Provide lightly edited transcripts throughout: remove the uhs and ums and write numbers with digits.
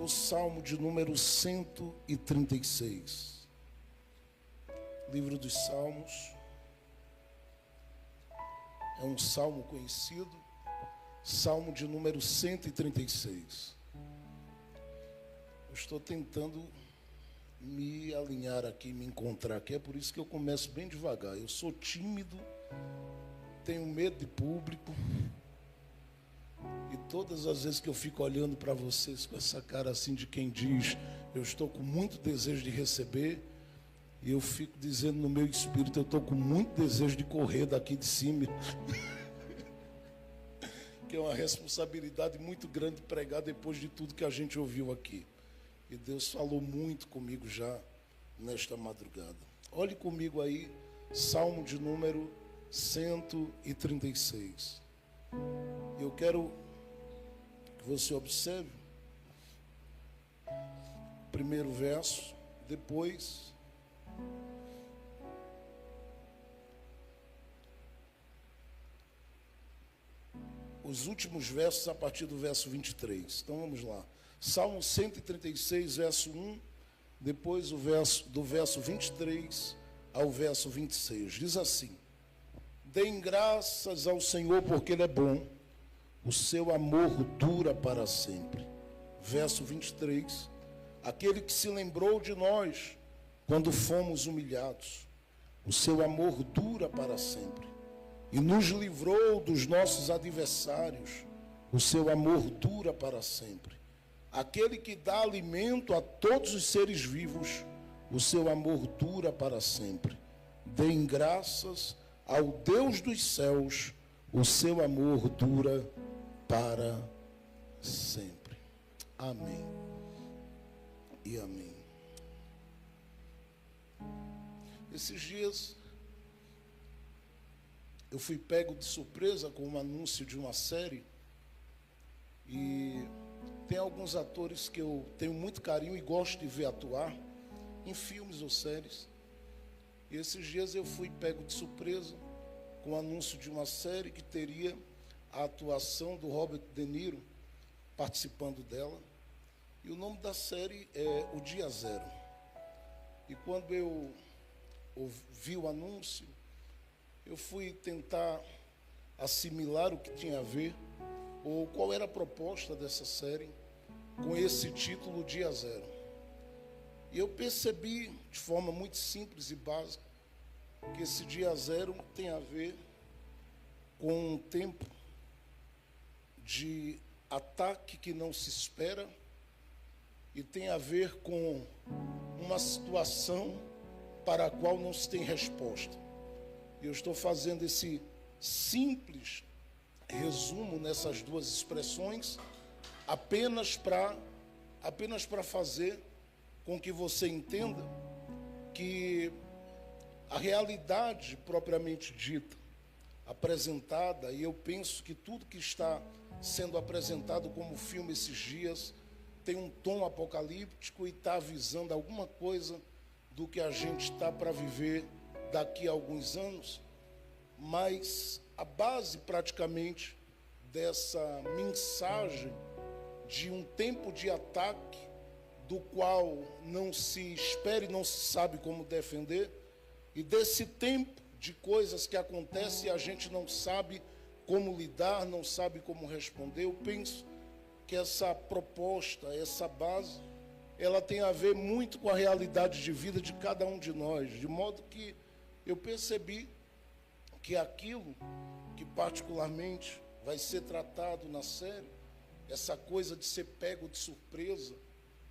o Salmo de número 136. Livro dos Salmos. É um salmo conhecido, Salmo de número 136. Eu estou tentando me alinhar aqui, me encontrar aqui, é por isso que eu começo bem devagar. Eu sou tímido, tenho medo de público, e todas as vezes que eu fico olhando para vocês com essa cara assim de quem diz, eu estou com muito desejo de receber, e eu fico dizendo no meu espírito, eu estou com muito desejo de correr daqui de cima. Que é uma responsabilidade muito grande pregar depois de tudo que a gente ouviu aqui. E Deus falou muito comigo já nesta madrugada. Olhe comigo aí, Salmo de número 136. Eu quero que você observe o primeiro verso, depois os últimos versos a partir do verso 23. Então vamos lá. Salmo 136, verso 1, depois do verso 23 ao verso 26. Diz assim: Deem graças ao Senhor porque Ele é bom, o seu amor dura para sempre. Verso 23. Aquele que se lembrou de nós quando fomos humilhados, o seu amor dura para sempre. E nos livrou dos nossos adversários, o seu amor dura para sempre. Aquele que dá alimento a todos os seres vivos, o seu amor dura para sempre. Deem graças ao Deus dos céus, o seu amor dura para sempre. Amém e amém. Esses dias eu fui pego de surpresa com um anúncio de uma série, e tem alguns atores que eu tenho muito carinho e gosto de ver atuar em filmes ou séries. E esses dias eu fui pego de surpresa com o anúncio de uma série que teria a atuação do Robert De Niro participando dela. E o nome da série é O Dia Zero. E quando eu ouvi o anúncio, eu fui tentar assimilar o que tinha a ver, ou qual era a proposta dessa série, com esse título, Dia Zero. E eu percebi, de forma muito simples e básica, que esse Dia Zero tem a ver com um tempo de ataque que não se espera, e tem a ver com uma situação para a qual não se tem resposta. Eu estou fazendo esse simples resumo nessas duas expressões apenas para fazer com que você entenda que a realidade propriamente dita, apresentada, e eu penso que tudo que está sendo apresentado como filme esses dias tem um tom apocalíptico e está avisando alguma coisa do que a gente está para viver daqui a alguns anos, mas a base praticamente dessa mensagem de um tempo de ataque do qual não se espera e não se sabe como defender, e desse tempo de coisas que acontecem e a gente não sabe como lidar, não sabe como responder. Eu penso que essa proposta, essa base, ela tem a ver muito com a realidade de vida de cada um de nós, de modo que eu percebi que aquilo que particularmente vai ser tratado na série, essa coisa de ser pego de surpresa,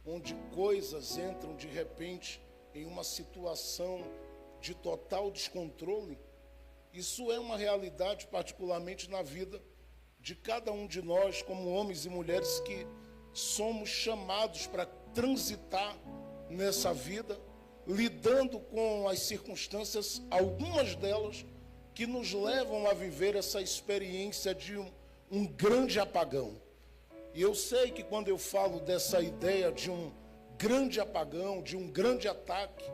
onde coisas entram de repente em uma situação de total descontrole, isso é uma realidade particularmente na vida de cada um de nós, como homens e mulheres que somos chamados para transitar nessa vida, lidando com as circunstâncias, algumas delas, que nos levam a viver essa experiência de um grande apagão. E eu sei que quando eu falo dessa ideia de um grande apagão, de um grande ataque,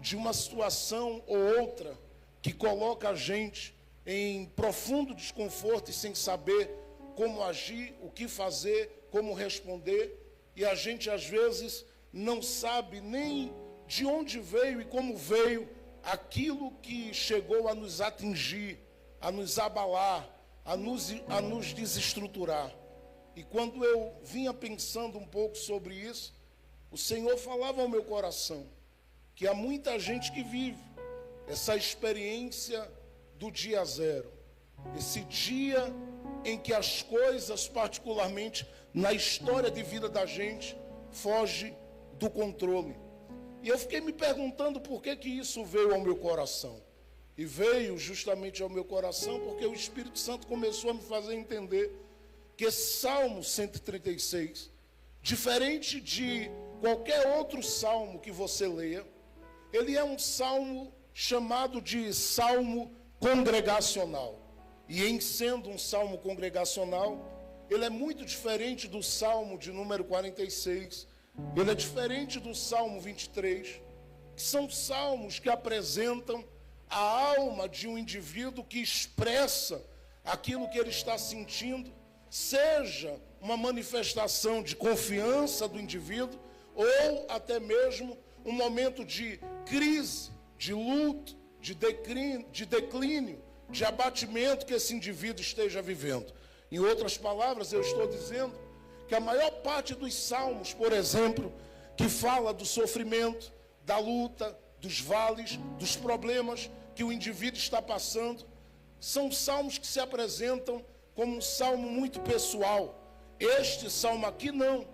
de uma situação ou outra que coloca a gente em profundo desconforto e sem saber como agir, o que fazer, como responder, e a gente às vezes não sabe nem de onde veio e como veio aquilo que chegou a nos atingir, a nos abalar, a nos desestruturar. E quando eu vinha pensando um pouco sobre isso, o Senhor falava ao meu coração que há muita gente que vive essa experiência do dia zero, esse dia em que as coisas, particularmente na história de vida da gente, foge do controle. E eu fiquei me perguntando por que isso veio ao meu coração. E veio justamente ao meu coração porque o Espírito Santo começou a me fazer entender que esse Salmo 136, diferente de qualquer outro salmo que você leia, ele é um salmo chamado de salmo congregacional. E em sendo um salmo congregacional, ele é muito diferente do salmo de número 46, ele é diferente do salmo 23, que são salmos que apresentam a alma de um indivíduo que expressa aquilo que ele está sentindo, seja uma manifestação de confiança do indivíduo, ou até mesmo um momento de crise, de luto, de declínio, de abatimento que esse indivíduo esteja vivendo. Em outras palavras, eu estou dizendo que a maior parte dos salmos, por exemplo, que fala do sofrimento, da luta, dos vales, dos problemas que o indivíduo está passando, são salmos que se apresentam como um salmo muito pessoal. Este salmo aqui não.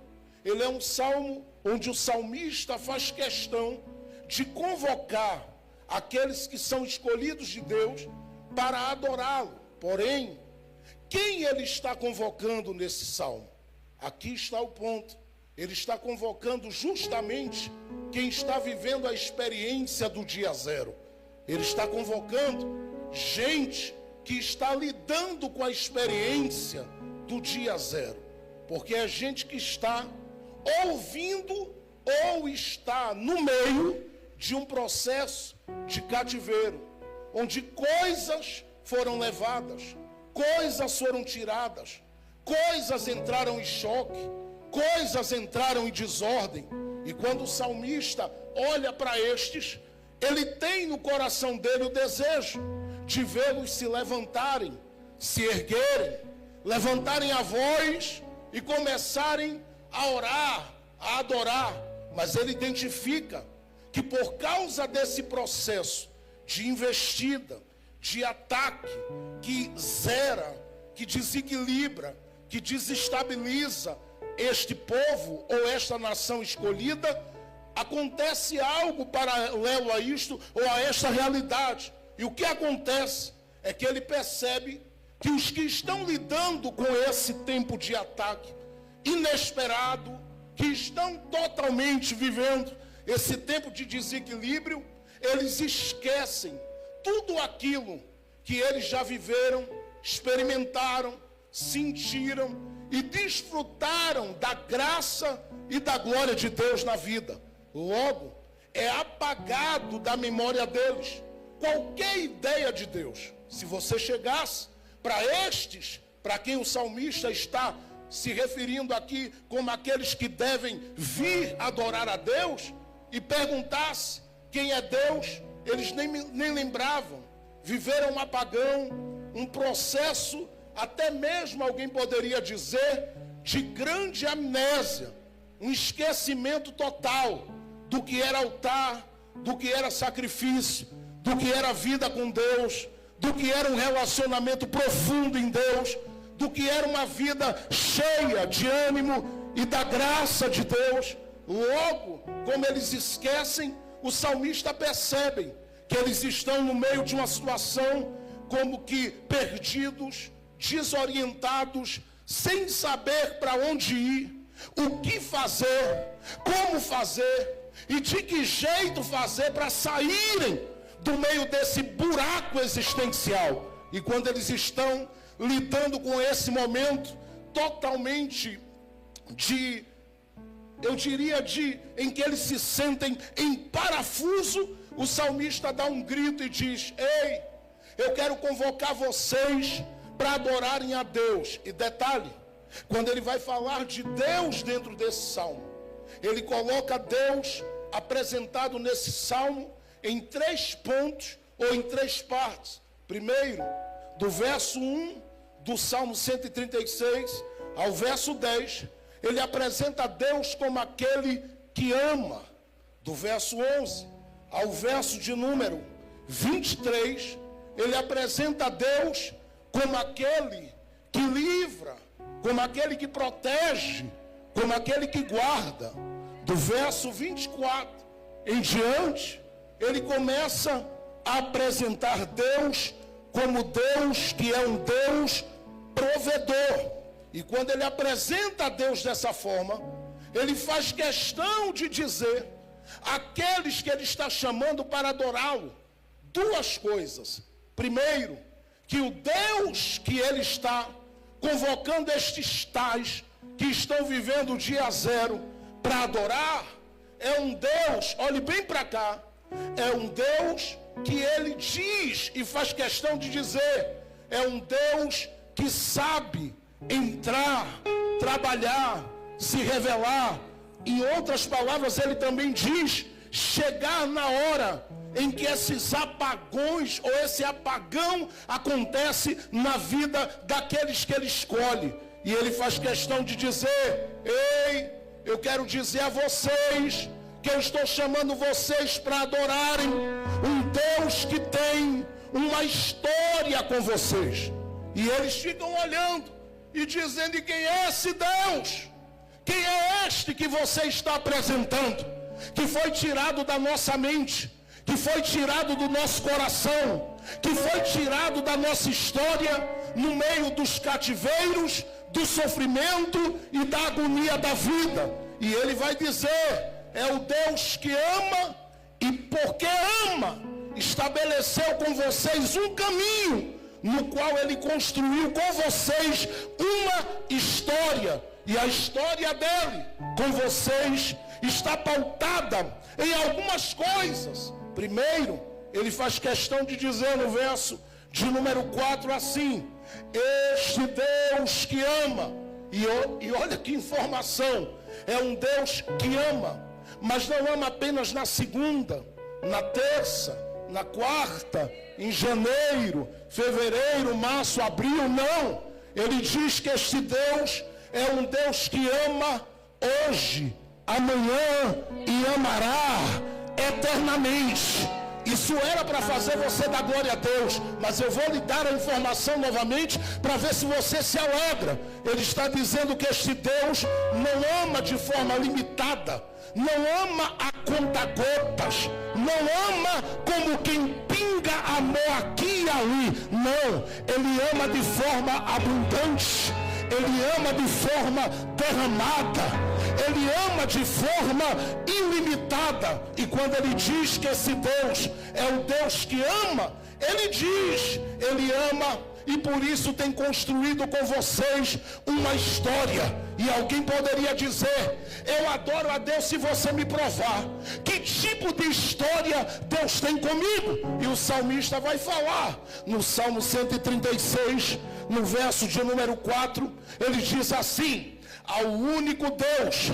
Ele é um salmo onde o salmista faz questão de convocar aqueles que são escolhidos de Deus para adorá-lo. Porém, quem ele está convocando nesse salmo? Aqui está o ponto. Ele está convocando justamente quem está vivendo a experiência do dia zero. Ele está convocando gente que está lidando com a experiência do dia zero. Porque é gente que está ouvindo ou está no meio de um processo de cativeiro, onde coisas foram levadas, coisas foram tiradas, coisas entraram em choque, coisas entraram em desordem. E quando o salmista olha para estes, ele tem no coração dele o desejo de vê-los se levantarem, se erguerem, levantarem a voz e começarem a orar, a adorar. Mas ele identifica que por causa desse processo de investida, de ataque, que zera, que desequilibra, que desestabiliza este povo ou esta nação escolhida, acontece algo paralelo a isto ou a esta realidade. E o que acontece é que ele percebe que os que estão lidando com esse tempo de ataque inesperado, que estão totalmente vivendo esse tempo de desequilíbrio, eles esquecem tudo aquilo que eles já viveram, experimentaram, sentiram e desfrutaram da graça e da glória de Deus na vida. Logo, é apagado da memória deles qualquer ideia de Deus. Se você chegasse para estes, para quem o salmista está se referindo aqui como aqueles que devem vir adorar a Deus, e perguntasse quem é Deus, eles nem lembravam. Viveram um apagão, um processo, até mesmo alguém poderia dizer, de grande amnésia, um esquecimento total do que era altar, do que era sacrifício, do que era vida com Deus, do que era um relacionamento profundo em Deus, do que era uma vida cheia de ânimo e da graça de Deus. Logo, como eles esquecem, o salmista percebe que eles estão no meio de uma situação como que perdidos, desorientados, sem saber para onde ir, o que fazer, como fazer e de que jeito fazer para saírem do meio desse buraco existencial. E quando eles estão lidando com esse momento totalmente em que eles se sentem em parafuso, o salmista dá um grito e diz: ei, eu quero convocar vocês para adorarem a Deus. E detalhe, quando ele vai falar de Deus dentro desse salmo, ele coloca Deus apresentado nesse salmo em 3 pontos ou em 3 partes. Primeiro, do verso 1 do Salmo 136 ao verso 10, ele apresenta Deus como aquele que ama. Do verso 11 ao verso de número 23, ele apresenta Deus como aquele que livra, como aquele que protege, como aquele que guarda. Do verso 24 em diante, ele começa a apresentar Deus como Deus que é um Deus provedor. E quando ele apresenta a Deus dessa forma, ele faz questão de dizer àqueles que ele está chamando para adorá-lo 2 coisas. Primeiro, que o Deus que ele está convocando estes tais que estão vivendo o dia 0 para adorar, é um Deus, olhe bem para cá, é um Deus que ele diz e faz questão de dizer, é um Deus que sabe entrar, trabalhar, se revelar. Em outras palavras, ele também diz, chegar na hora em que esses apagões ou esse apagão acontece na vida daqueles que ele escolhe. E ele faz questão de dizer, ei, eu quero dizer a vocês que eu estou chamando vocês para adorarem um Deus que tem uma história com vocês. E eles ficam olhando e dizendo, e quem é esse Deus? Quem é este que você está apresentando? Que foi tirado da nossa mente, que foi tirado do nosso coração, que foi tirado da nossa história, no meio dos cativeiros, do sofrimento e da agonia da vida. E ele vai dizer, é o Deus que ama, e porque ama, estabeleceu com vocês um caminho, no qual ele construiu com vocês uma história. E a história dele com vocês está pautada em algumas coisas. Primeiro, ele faz questão de dizer no verso de número 4 assim, este Deus que ama, e olha que informação, é um Deus que ama, mas não ama apenas na segunda, na terça, na quarta, em janeiro, fevereiro, março, abril, não. Ele diz que este Deus é um Deus que ama hoje, amanhã e amará eternamente. Isso era para fazer você dar glória a Deus, mas eu vou lhe dar a informação novamente para ver se você se alegra. Ele está dizendo que este Deus não ama de forma limitada, não ama a conta-gotas, não ama como quem pinga amor aqui e ali, não, ele ama de forma abundante, ele ama de forma derramada, ele ama de forma ilimitada. E quando ele diz que esse Deus é o Deus que ama, ele diz, ele ama, e por isso tem construído com vocês uma história. E alguém poderia dizer, eu adoro a Deus se você me provar que tipo de história Deus tem comigo. E o salmista vai falar no Salmo 136, no verso de número 4, ele diz assim, ao único Deus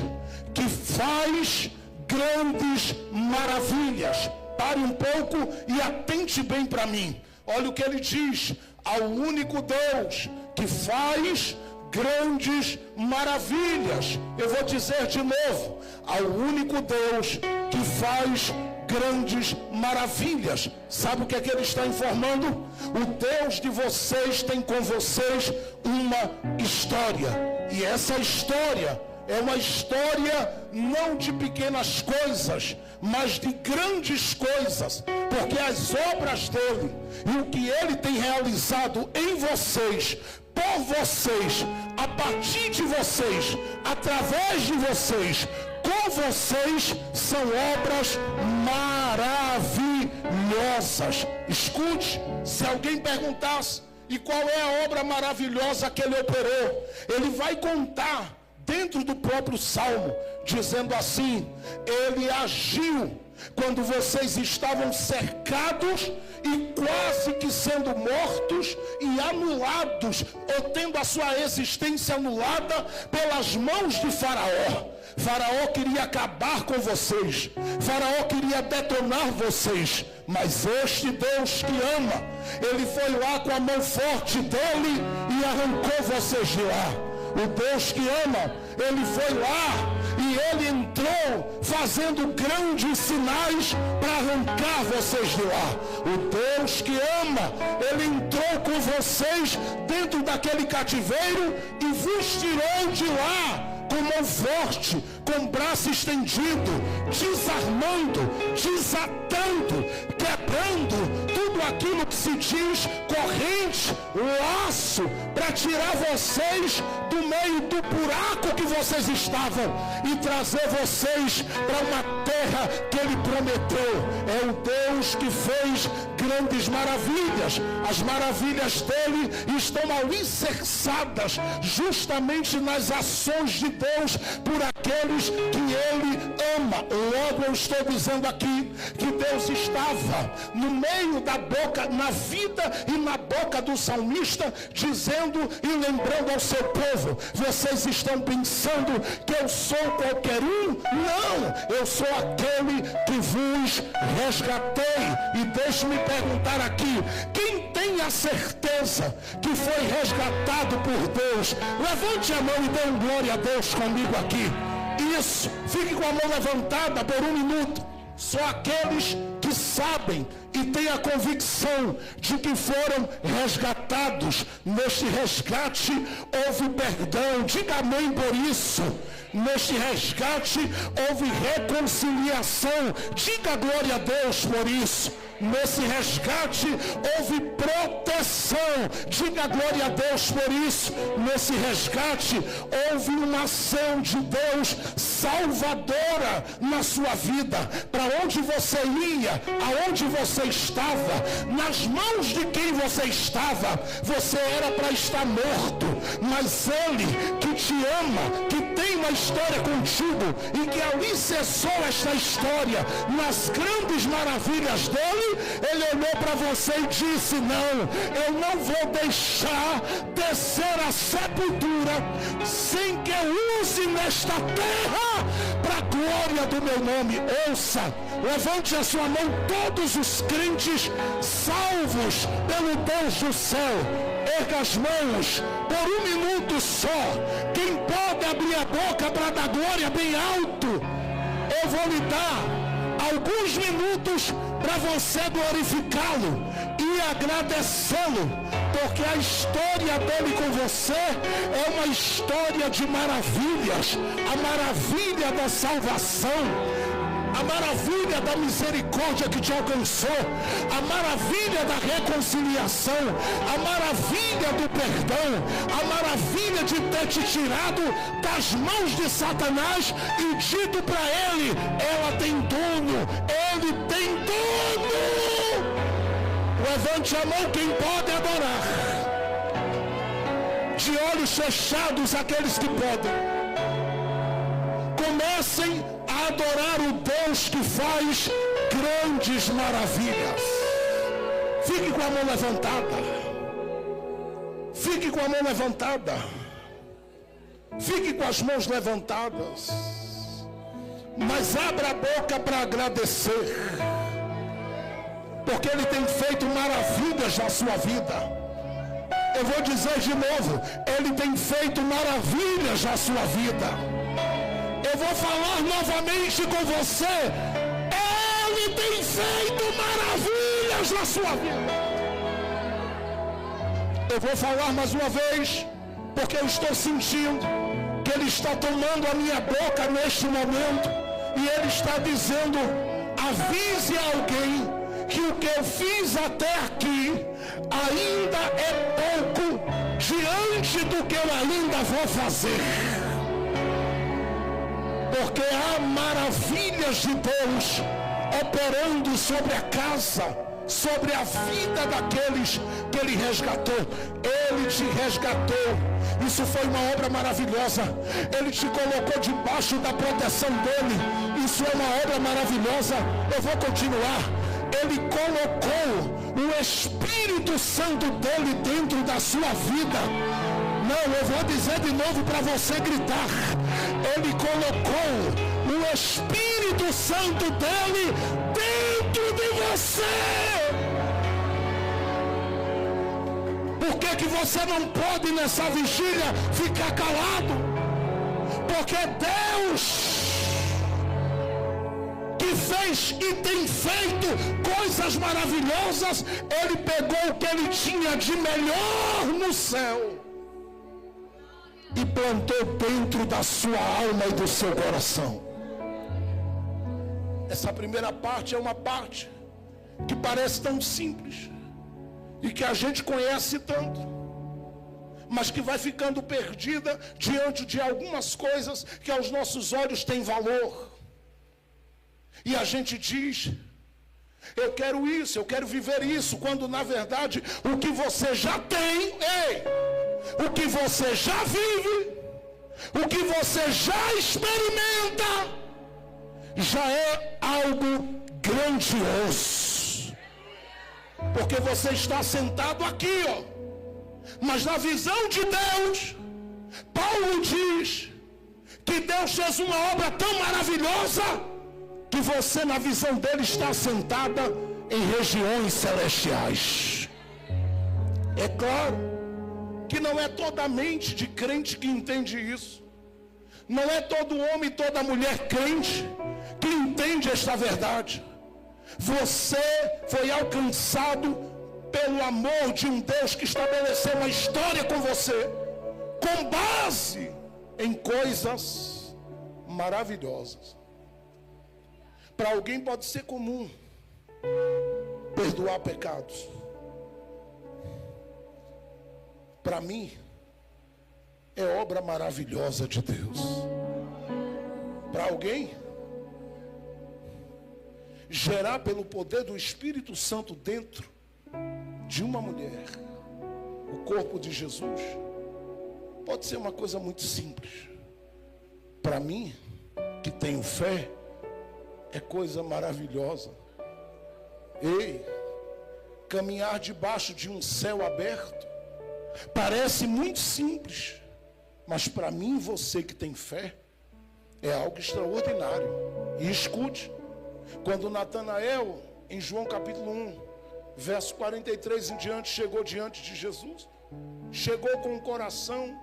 que faz grandes maravilhas. Pare um pouco e atente bem para mim. Olha o que ele diz, ao único Deus que faz grandes maravilhas. Eu vou dizer de novo, ao único Deus que faz grandes maravilhas. Sabe o que é que ele está informando? O Deus de vocês tem com vocês uma história. E essa história é uma história não de pequenas coisas, mas de grandes coisas. Porque as obras dele e o que ele tem realizado em vocês, por vocês, a partir de vocês, através de vocês, com vocês, são obras maravilhosas. Escute, se alguém perguntasse, e qual é a obra maravilhosa que ele operou? Ele vai contar dentro do próprio Salmo, dizendo assim, ele agiu quando vocês estavam cercados e quase que sendo mortos e anulados, ou tendo a sua existência anulada pelas mãos de Faraó. Faraó queria acabar com vocês, Faraó queria detonar vocês, mas este Deus que ama, ele foi lá com a mão forte dele e arrancou vocês de lá. O Deus que ama, ele foi lá e ele entrou fazendo grandes sinais para arrancar vocês de lá. O Deus que ama, ele entrou com vocês dentro daquele cativeiro e vos tirou de lá com mão forte, com braço estendido, desarmando, desatando, quebrando tudo aquilo que se diz corrente, laço, para tirar vocês do meio do buraco que vocês estavam e trazer vocês para uma terra que ele prometeu. É o Deus que fez grandes maravilhas. As maravilhas dele estão alicerçadas justamente nas ações de Deus por aqueles que ele ama. Logo eu estou dizendo aqui que Deus estava no meio da boca, na vida e na boca do salmista, dizendo e lembrando ao seu povo: vocês estão pensando que eu sou qualquer um? Não, eu sou aquele que vos resgatei. E deixe-me perguntar aqui, quem tem a certeza que foi resgatado por Deus? Levante a mão e dê glória a Deus comigo aqui. Isso, fique com a mão levantada por um minuto. Só aqueles que sabem e têm a convicção de que foram resgatados. Neste resgate houve perdão. Diga amém por isso. Neste resgate houve reconciliação. Diga glória a Deus por isso. Nesse resgate houve proteção. Diga glória a Deus por isso. Nesse resgate houve uma ação de Deus salvadora na sua vida. Para onde você ia, aonde você estava, nas mãos de quem você estava, você era para estar morto. Mas ele que te ama, que tem uma história contigo e que alicerçou esta história nas grandes maravilhas dele, ele olhou para você e disse: não, eu não vou deixar descer a sepultura sem que eu use nesta terra para a glória do meu nome. Ouça, levante a sua mão todos os crentes salvos pelo Deus do céu. Erga as mãos por um minuto só. Quem pode abrir a boca para dar glória bem alto, eu vou lhe dar alguns minutos para você glorificá-lo e agradecê-lo, porque a história dele com você é uma história de maravilhas, a maravilha da salvação, a maravilha da misericórdia que te alcançou, a maravilha da reconciliação, a maravilha do perdão, a maravilha de ter te tirado das mãos de Satanás e dito para ele: ela tem dono, ele tem dono. Levante a mão quem pode adorar. De olhos fechados aqueles que podem. Comecem a adorar o Deus que faz grandes maravilhas. Fique com a mão levantada. Fique com a mão levantada. Fique com as mãos levantadas. Mas abra a boca para agradecer. Porque ele tem feito maravilhas na sua vida. Eu vou dizer de novo, ele tem feito maravilhas na sua vida. Eu vou falar novamente com você. Ele tem feito maravilhas na sua vida. Eu vou falar mais uma vez, porque eu estou sentindo que ele está tomando a minha boca neste momento. E ele está dizendo: avise alguém que o que eu fiz até aqui ainda é pouco diante do que eu ainda vou fazer. Porque há maravilhas de Deus operando sobre a casa, sobre a vida daqueles que Ele resgatou. Ele te resgatou. Isso foi uma obra maravilhosa. Ele te colocou debaixo da proteção dEle. Isso é uma obra maravilhosa. Eu vou continuar. Ele colocou o Espírito Santo dEle dentro da sua vida. Não, eu vou dizer de novo para você gritar. Ele colocou o Espírito Santo dEle dentro de você. Por que você não pode nessa vigília ficar calado? Porque Deus que fez e tem feito coisas maravilhosas, Ele pegou o que Ele tinha de melhor no céu e plantou dentro da sua alma e do seu coração. Essa primeira parte é uma parte que parece tão simples e que a gente conhece tanto, mas que vai ficando perdida diante de algumas coisas que aos nossos olhos têm valor. E a gente diz: eu quero isso, eu quero viver isso, quando na verdade o que você já tem, o que você já vive, o que você já experimenta, já é algo grandioso. Porque você está sentado aqui, mas na visão de Deus, Paulo diz que Deus fez uma obra tão maravilhosa que você, na visão dele, está sentada em regiões celestiais. É claro que não é toda a mente de crente que entende isso. Não é todo homem e toda mulher crente que entende esta verdade. Você foi alcançado pelo amor de um Deus que estabeleceu uma história com você, com base em coisas maravilhosas. Para alguém pode ser comum perdoar pecados. Para mim, é obra maravilhosa de Deus. Para alguém, gerar pelo poder do Espírito Santo dentro de uma mulher o corpo de Jesus, pode ser uma coisa muito simples. Para mim, que tenho fé, é coisa maravilhosa. Caminhar debaixo de um céu aberto parece muito simples, mas para mim, você que tem fé, é algo extraordinário. E escute, quando Natanael, em João capítulo 1, verso 43 em diante, chegou diante de Jesus, chegou com o coração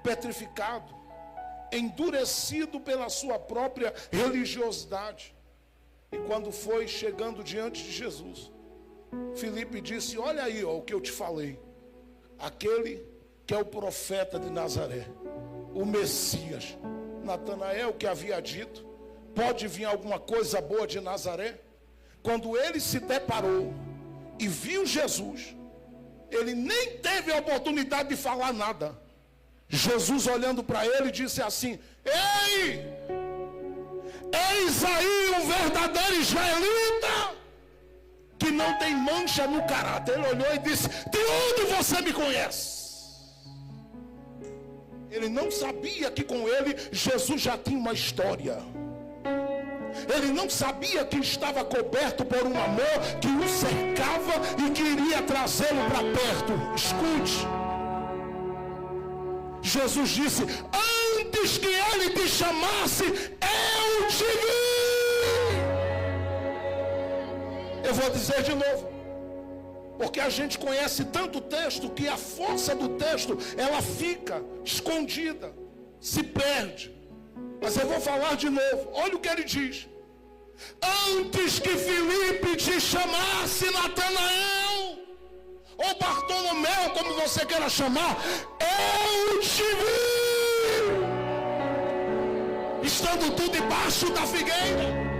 petrificado, endurecido pela sua própria religiosidade. E quando foi chegando diante de Jesus, Filipe disse: olha aí, o que eu te falei, aquele que é o profeta de Nazaré, o Messias. Natanael, que havia dito: pode vir alguma coisa boa de Nazaré? Quando ele se deparou e viu Jesus, ele nem teve a oportunidade de falar nada. Jesus, olhando para ele, disse assim: ei, eis aí um verdadeiro israelita, que não tem mancha no caráter. Ele olhou e disse: de onde você me conhece? Ele não sabia que com ele Jesus já tinha uma história. Ele não sabia que estava coberto por um amor que o cercava e que iria trazê-lo para perto. Escute, Jesus disse: antes que ele te chamasse, eu te vi. Eu vou dizer de novo, porque a gente conhece tanto o texto que a força do texto, ela fica escondida, se perde. Mas eu vou falar de novo. Olha o que ele diz: antes que Filipe te chamasse, Natanael, ou Bartolomeu, como você queira chamar, eu te vi, estando tu debaixo da figueira.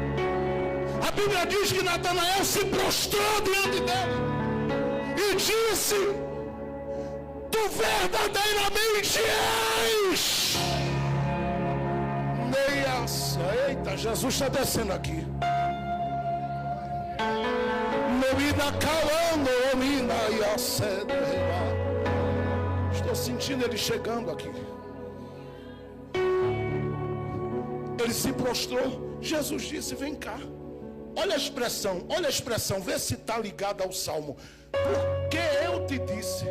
A Bíblia diz que Natanael se prostrou diante dele e disse: tu verdadeiramente és. Eita, Jesus está descendo aqui. Estou sentindo ele chegando aqui. Ele se prostrou. Jesus disse: vem cá. Olha a expressão, vê se está ligada ao Salmo. Porque eu te disse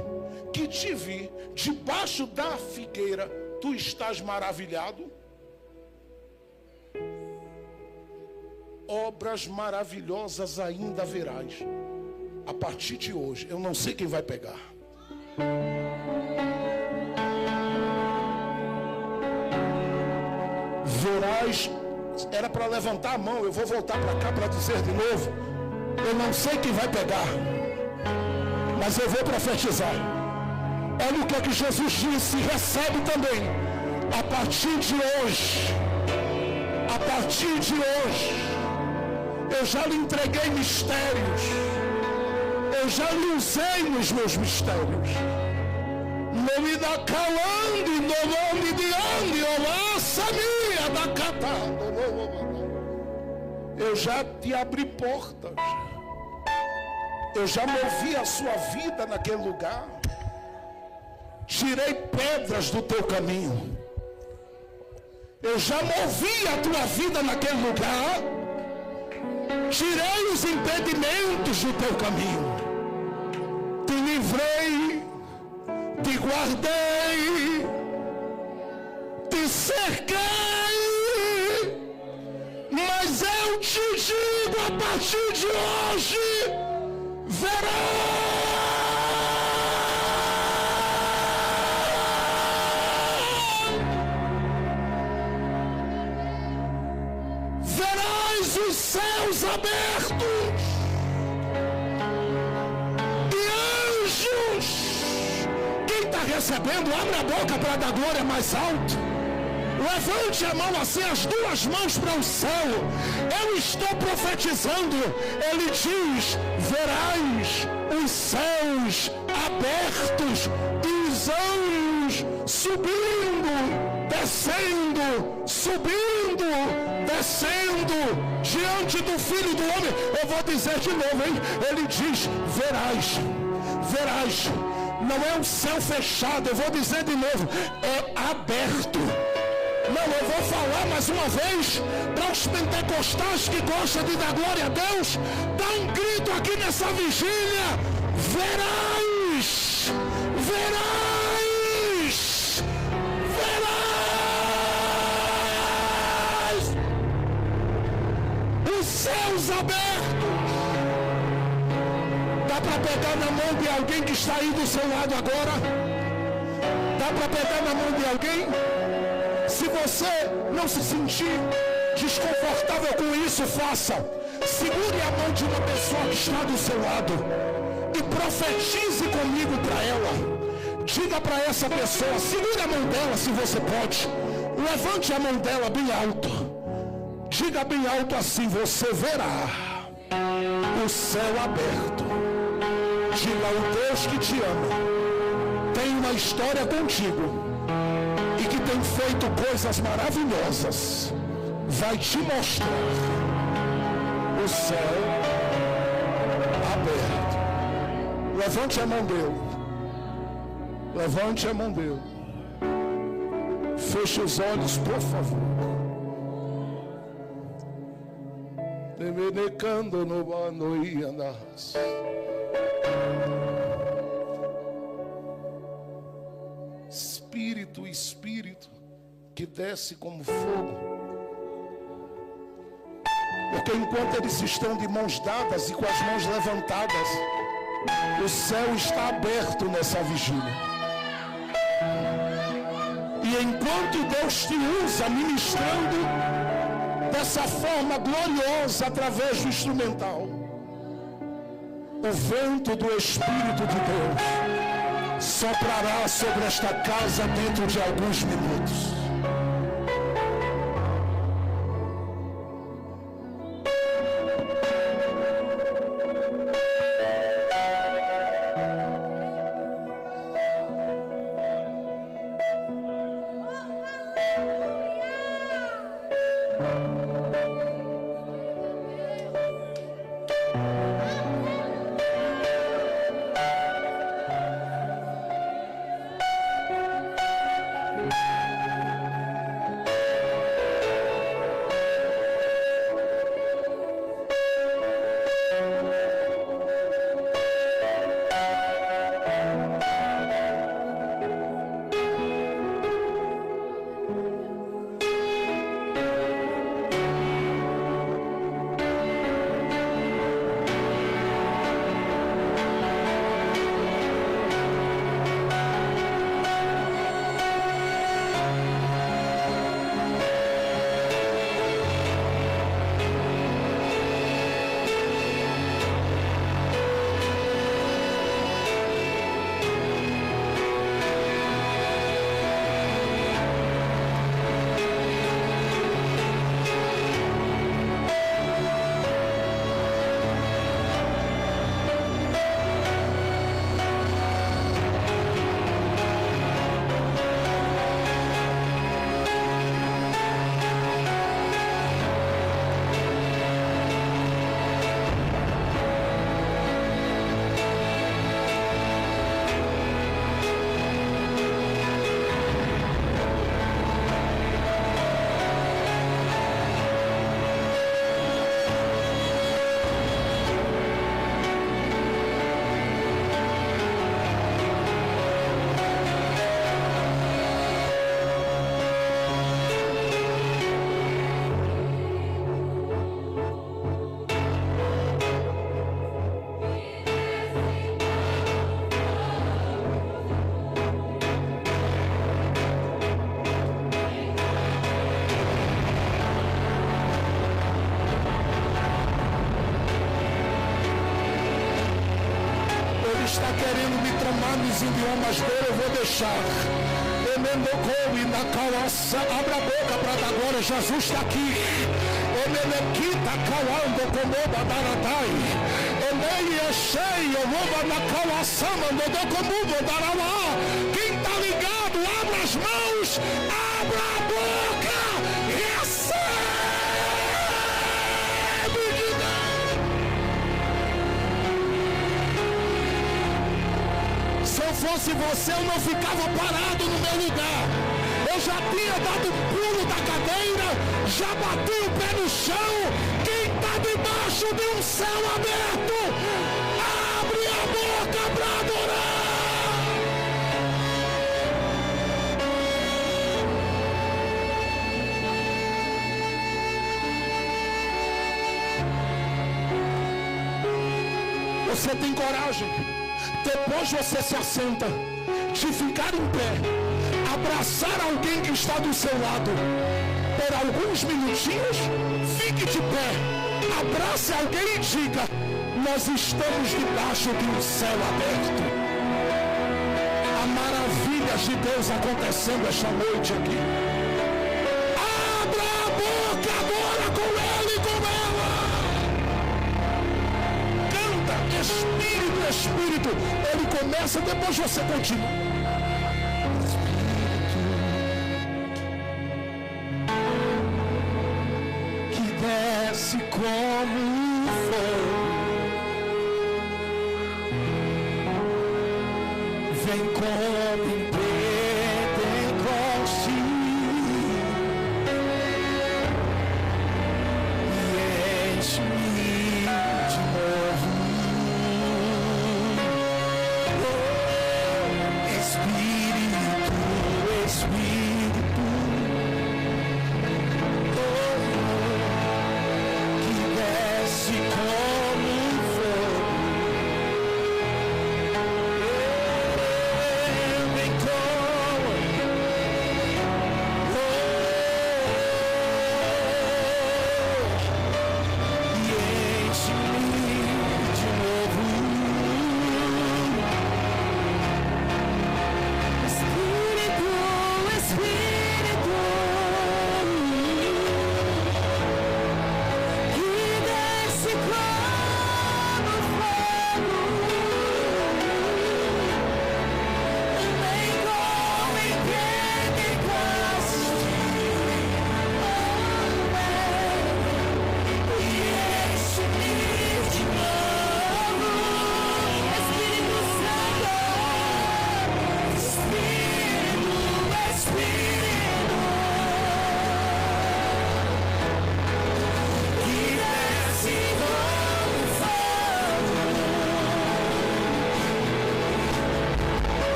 que te vi debaixo da figueira, tu estás maravilhado. Obras maravilhosas ainda verás. A partir de hoje, eu não sei quem vai pegar. Verás, era para levantar a mão, eu vou voltar para cá para dizer de novo. Eu não sei quem vai pegar, mas eu vou profetizar. Olha o que é que Jesus disse, recebe também. A partir de hoje, eu já lhe entreguei mistérios. Eu já lhe usei nos meus mistérios. Não me dá calando, não me diante, minha da catando. Eu já te abri portas. Eu já movi a sua vida naquele lugar. Tirei pedras do teu caminho. Eu já movi a tua vida naquele lugar. Tirei os impedimentos do teu caminho. Te livrei, te guardei, te cerquei. Mas eu te digo, a partir de hoje, verás os céus abertos e anjos. Quem está recebendo, abre a boca para dar glória mais alto. Levante a mão assim, as duas mãos para o céu. Eu estou profetizando. Ele diz: verás os céus abertos e os anjos subindo, descendo, subindo, descendo diante do Filho do Homem. Eu vou dizer de novo, hein? Ele diz: verás, verás. Não é um céu fechado, eu vou dizer de novo, é aberto. Não, eu vou falar mais uma vez para os pentecostais que gostam de dar glória a Deus. Dá um grito aqui nessa vigília: verás, verás, verás os céus abertos. Dá para pegar na mão de alguém que está aí do seu lado agora? Dá para pegar na mão de alguém? Se você não se sentir desconfortável com isso, faça. Segure a mão de uma pessoa que está do seu lado e profetize comigo para ela. Diga para essa pessoa, segure a mão dela se você pode. Levante a mão dela bem alto. Diga bem alto assim: você verá o céu aberto. Diga: o Deus que te ama tem uma história contigo e que tem feito coisas maravilhosas, vai te mostrar o céu aberto. Levante a mão dele. Levante a mão dele. Feche os olhos, por favor. Demenecando no banoianas. Espírito que desce como fogo. Porque enquanto eles estão de mãos dadas e com as mãos levantadas, o céu está aberto nessa vigília. E enquanto Deus te usa ministrando dessa forma gloriosa através do instrumental, o vento do Espírito de Deus soprará sobre esta casa dentro de alguns minutos. está querendo me tramar nos idiomas dele, eu vou deixar. Abra a boca para dar glória. Jesus está aqui. Quem está ligado, abra as mãos, abra a boca, recebe de Deus. Se eu fosse você, eu não ficava parado no meu lugar. Eu já tinha dado um pulo da cadeira, já bati o pé no chão. Quem está debaixo de um céu aberto, abre a boca para adorar. Você tem coragem, depois você se assenta, de ficar em pé, abraçar alguém que está do seu lado por alguns minutinhos. Fique de pé, abrace alguém e diga: nós estamos debaixo de um céu aberto. Há maravilhas de Deus acontecendo esta noite aqui. Abra a boca agora com ele e com ela. Canta, Espírito, Espírito. Ele começa, depois você continua. Como fogo, vem como em Pentecoste e enche-me de novo. Espírito, Espírito, como fogo, vem como e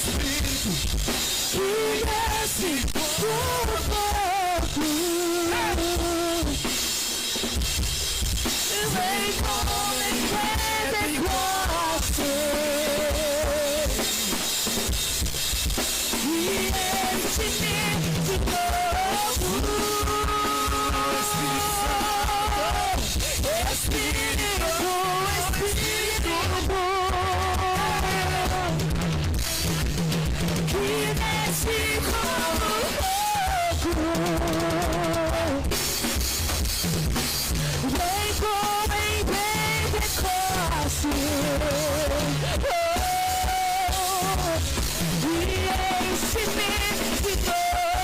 Espírito que desce do fogo, vem como em Pentecostes e enche-me de novo. Espírito, Espírito que desce como fogo, vem como em Pentecostes e enche-me de novo.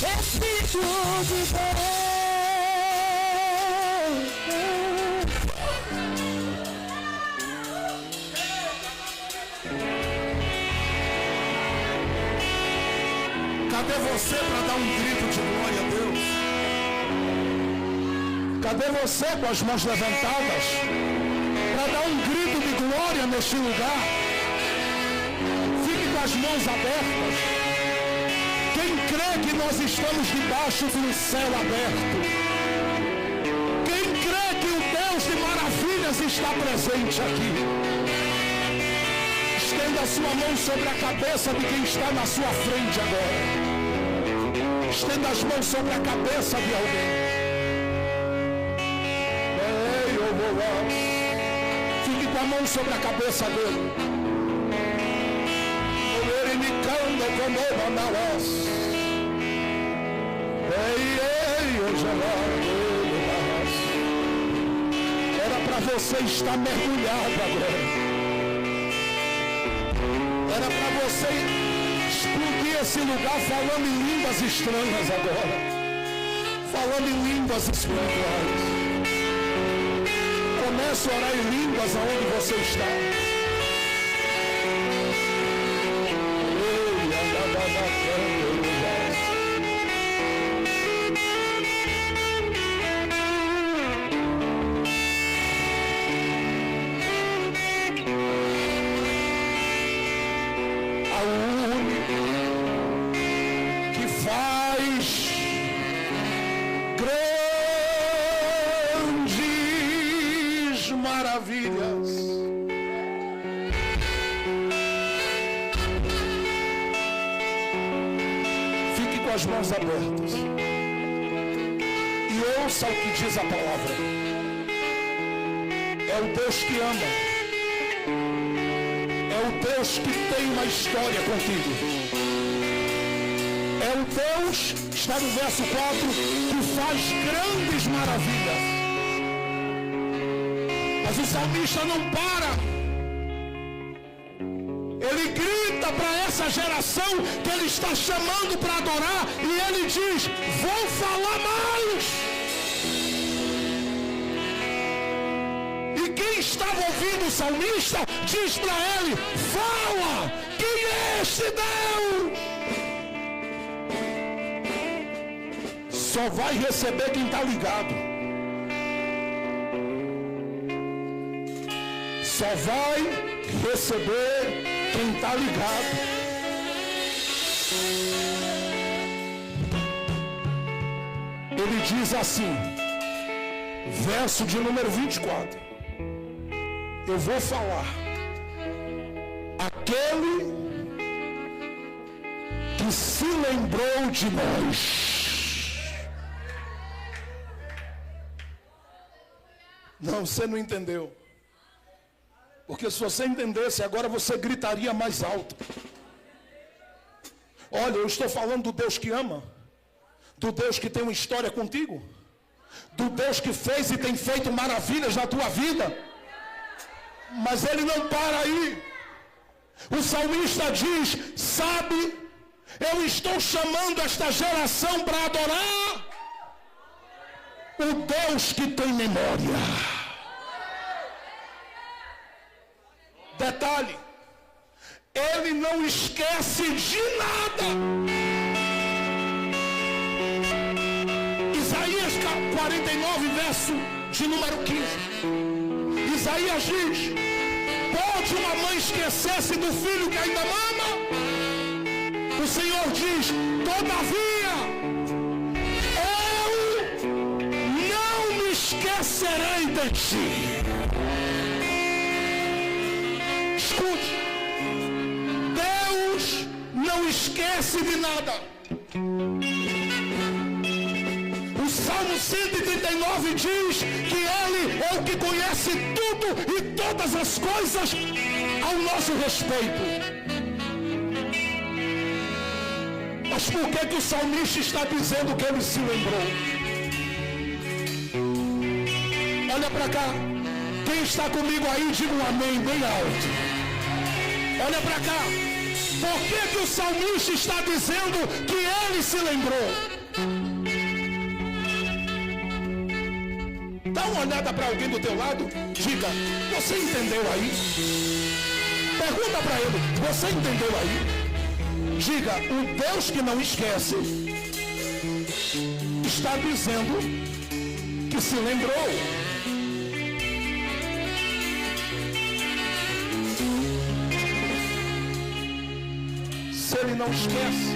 Espírito de Deus. Cadê você para dar um grito de glória a Deus? Cadê você com as mãos levantadas para dar um grito de glória neste lugar? Fique com as mãos abertas. Quem crê que nós estamos debaixo de um céu aberto? Quem crê que o Deus de maravilhas está presente aqui? Estenda a sua mão sobre a cabeça de quem está na sua frente agora. Estenda as mãos sobre a cabeça de alguém. Fique com a mão sobre a cabeça dele. Ele me canta como na voz. Era para você estar mergulhado agora. Era para você explodir esse lugar falando em línguas estranhas agora. Falando em línguas espirituais. Comece a orar em línguas aonde você está. As mãos abertas e ouça o que diz a palavra. É o Deus que ama, é o Deus que tem uma história contigo, é o Deus, está no verso 4, que faz grandes maravilhas. Mas o salmista não para. Ele grita para essa geração que ele está chamando para adorar e ele diz: vou falar mais. E quem estava ouvindo o salmista diz para ele: fala, quem é este Deus? Só vai receber quem está ligado. Só vai receber quem está ligado. Ele diz assim, verso de número 24: eu vou falar, aquele que se lembrou de nós. Não, você não entendeu. Porque se você entendesse, agora você gritaria mais alto. Olha, eu estou falando do Deus que ama, do Deus que tem uma história contigo, do Deus que fez e tem feito maravilhas na tua vida. Mas ele não para aí. O salmista diz: sabe, eu estou chamando esta geração para adorar o Deus que tem memória. Detalhe, ele não esquece de nada. Isaías 49, verso de número 15. Isaías diz: pode uma mãe esquecer-se do filho que ainda mama? O Senhor diz: todavia, eu não me esquecerei de ti. Escute, Deus não esquece de nada. O Salmo 139 diz que Ele é o que conhece tudo e todas as coisas ao nosso respeito. Mas por que o salmista está dizendo que ele se lembrou? Olha para cá. Quem está comigo aí, diga um amém bem alto. Olha para cá. Por que o salmista está dizendo que ele se lembrou? Dá uma olhada para alguém do teu lado. Diga: você entendeu aí? Pergunta para ele: você entendeu aí? Diga: o Deus que não esquece está dizendo que se lembrou. Se ele não esquece,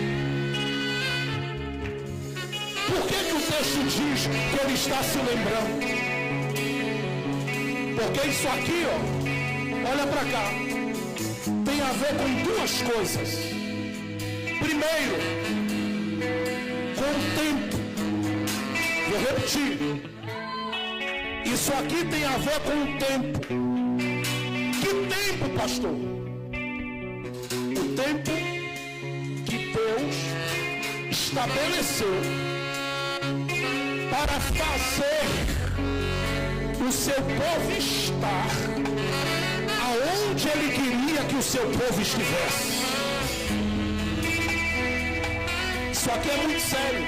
por que o texto diz que ele está se lembrando? Porque isso aqui, ó, olha para cá, tem a ver com duas coisas. Primeiro, com o tempo. Vou repetir. Isso aqui tem a ver com o tempo. Que tempo, pastor? O tempo que Deus estabeleceu para fazer o seu povo estar aonde Ele queria que o seu povo estivesse. Isso aqui é muito sério,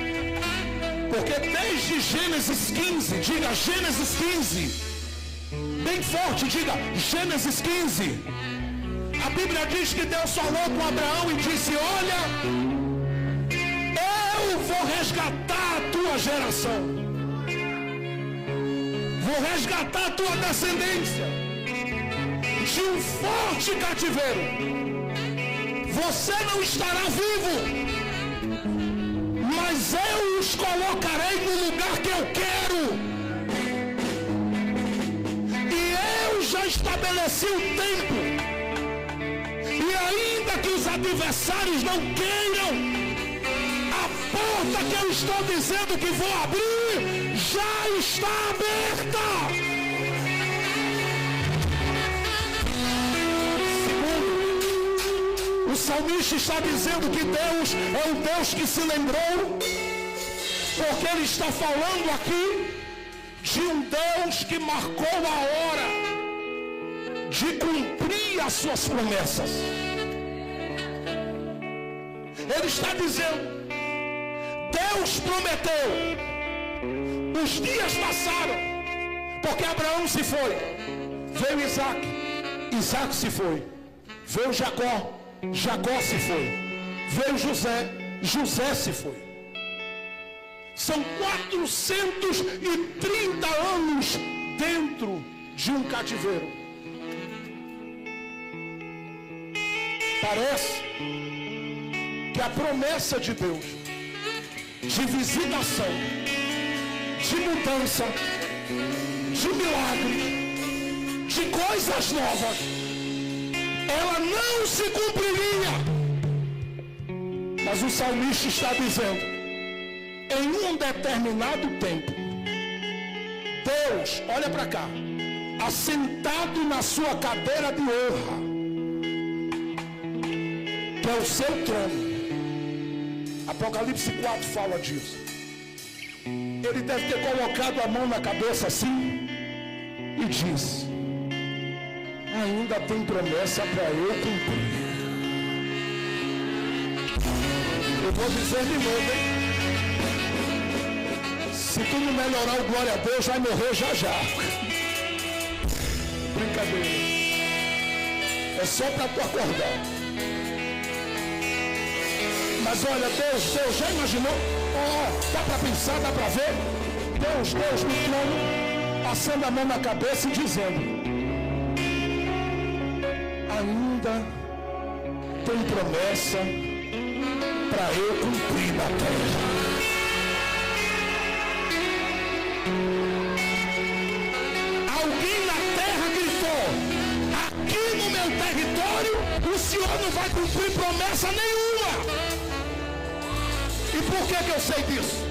porque desde Gênesis 15, diga Gênesis 15, bem forte, diga Gênesis 15. A Bíblia diz que Deus falou com Abraão e disse: olha, eu vou resgatar a tua geração, vou resgatar a tua descendência de um forte cativeiro. Você não estará vivo, mas eu os colocarei no lugar que eu quero. E eu já estabeleci o tempo. E ainda que os adversários não queiram, a porta que eu estou dizendo que vou abrir já está aberta. Segundo, o salmista está dizendo que Deus é o Deus que se lembrou, porque ele está falando aqui de um Deus que marcou a hora de cumprir as suas promessas. Ele está dizendo: Deus prometeu, os dias passaram, porque Abraão se foi, veio Isaac, Isaac se foi, veio Jacó, Jacó se foi, veio José, José se foi. São 430 anos dentro de um cativeiro. Parece que a promessa de Deus de visitação, de mudança, de milagre, de coisas novas, ela não se cumpriria. Mas o salmista está dizendo: em um determinado tempo, Deus, olha para cá, assentado na sua cadeira de honra, que é o seu trono. Apocalipse 4 fala disso. Ele deve ter colocado a mão na cabeça assim e disse: ainda tem promessa para eu cumprir. Eu vou dizer de novo, hein? Se tu não melhorar o glória a Deus, vai morrer já já. Brincadeira. É só para tu acordar. Mas olha, Deus já imaginou? Dá para pensar, dá para ver? Deus no trono, passando a mão na cabeça e dizendo: ainda tem promessa para eu cumprir na terra. Alguém na terra gritou: aqui no meu território o Senhor não vai cumprir promessa nenhuma. E por que eu sei disso?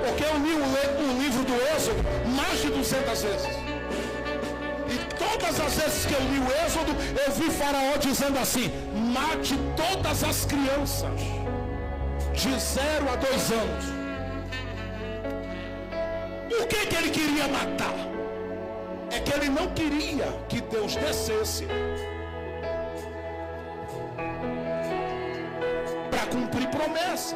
Porque eu li o livro do Êxodo mais de 200 vezes. E todas as vezes que eu li o Êxodo, eu vi Faraó dizendo assim: mate todas as crianças de 0 a 2 anos. Por que ele queria matar? É que ele não queria que Deus descesse para cumprir promessa.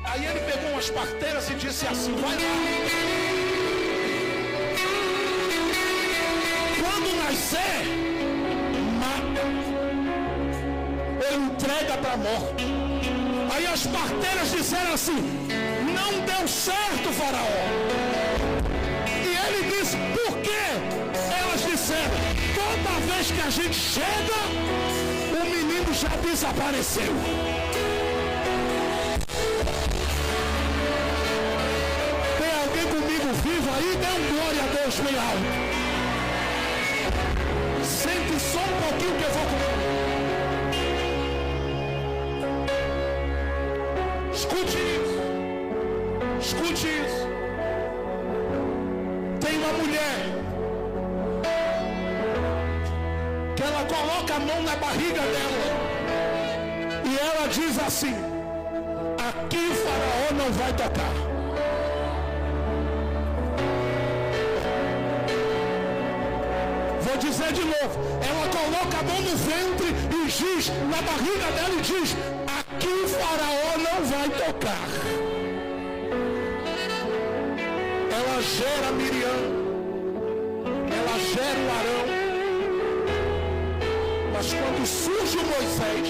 Aí ele pegou umas parteiras e disse assim: vai lá. Quando nascer, mata ou entrega para a morte. Aí as parteiras disseram assim: não deu certo, Faraó. E ele disse: por quê? Elas disseram: toda vez que a gente chega, o menino já desapareceu. Tem alguém comigo vivo aí? Dê um glória a Deus bem alto. Sente só um pouquinho que eu vou comer. Escute isso. Escute isso. Tem uma mulher que ela coloca a mão na barriga dela e ela diz assim: aqui o Faraó não vai tocar. Vou dizer de novo. Ela coloca a mão no ventre e diz, na barriga dela, e diz: aqui o Faraó não vai tocar. Ela gera Miriam, ela gera o Arão. Mas quando surge o Moisés,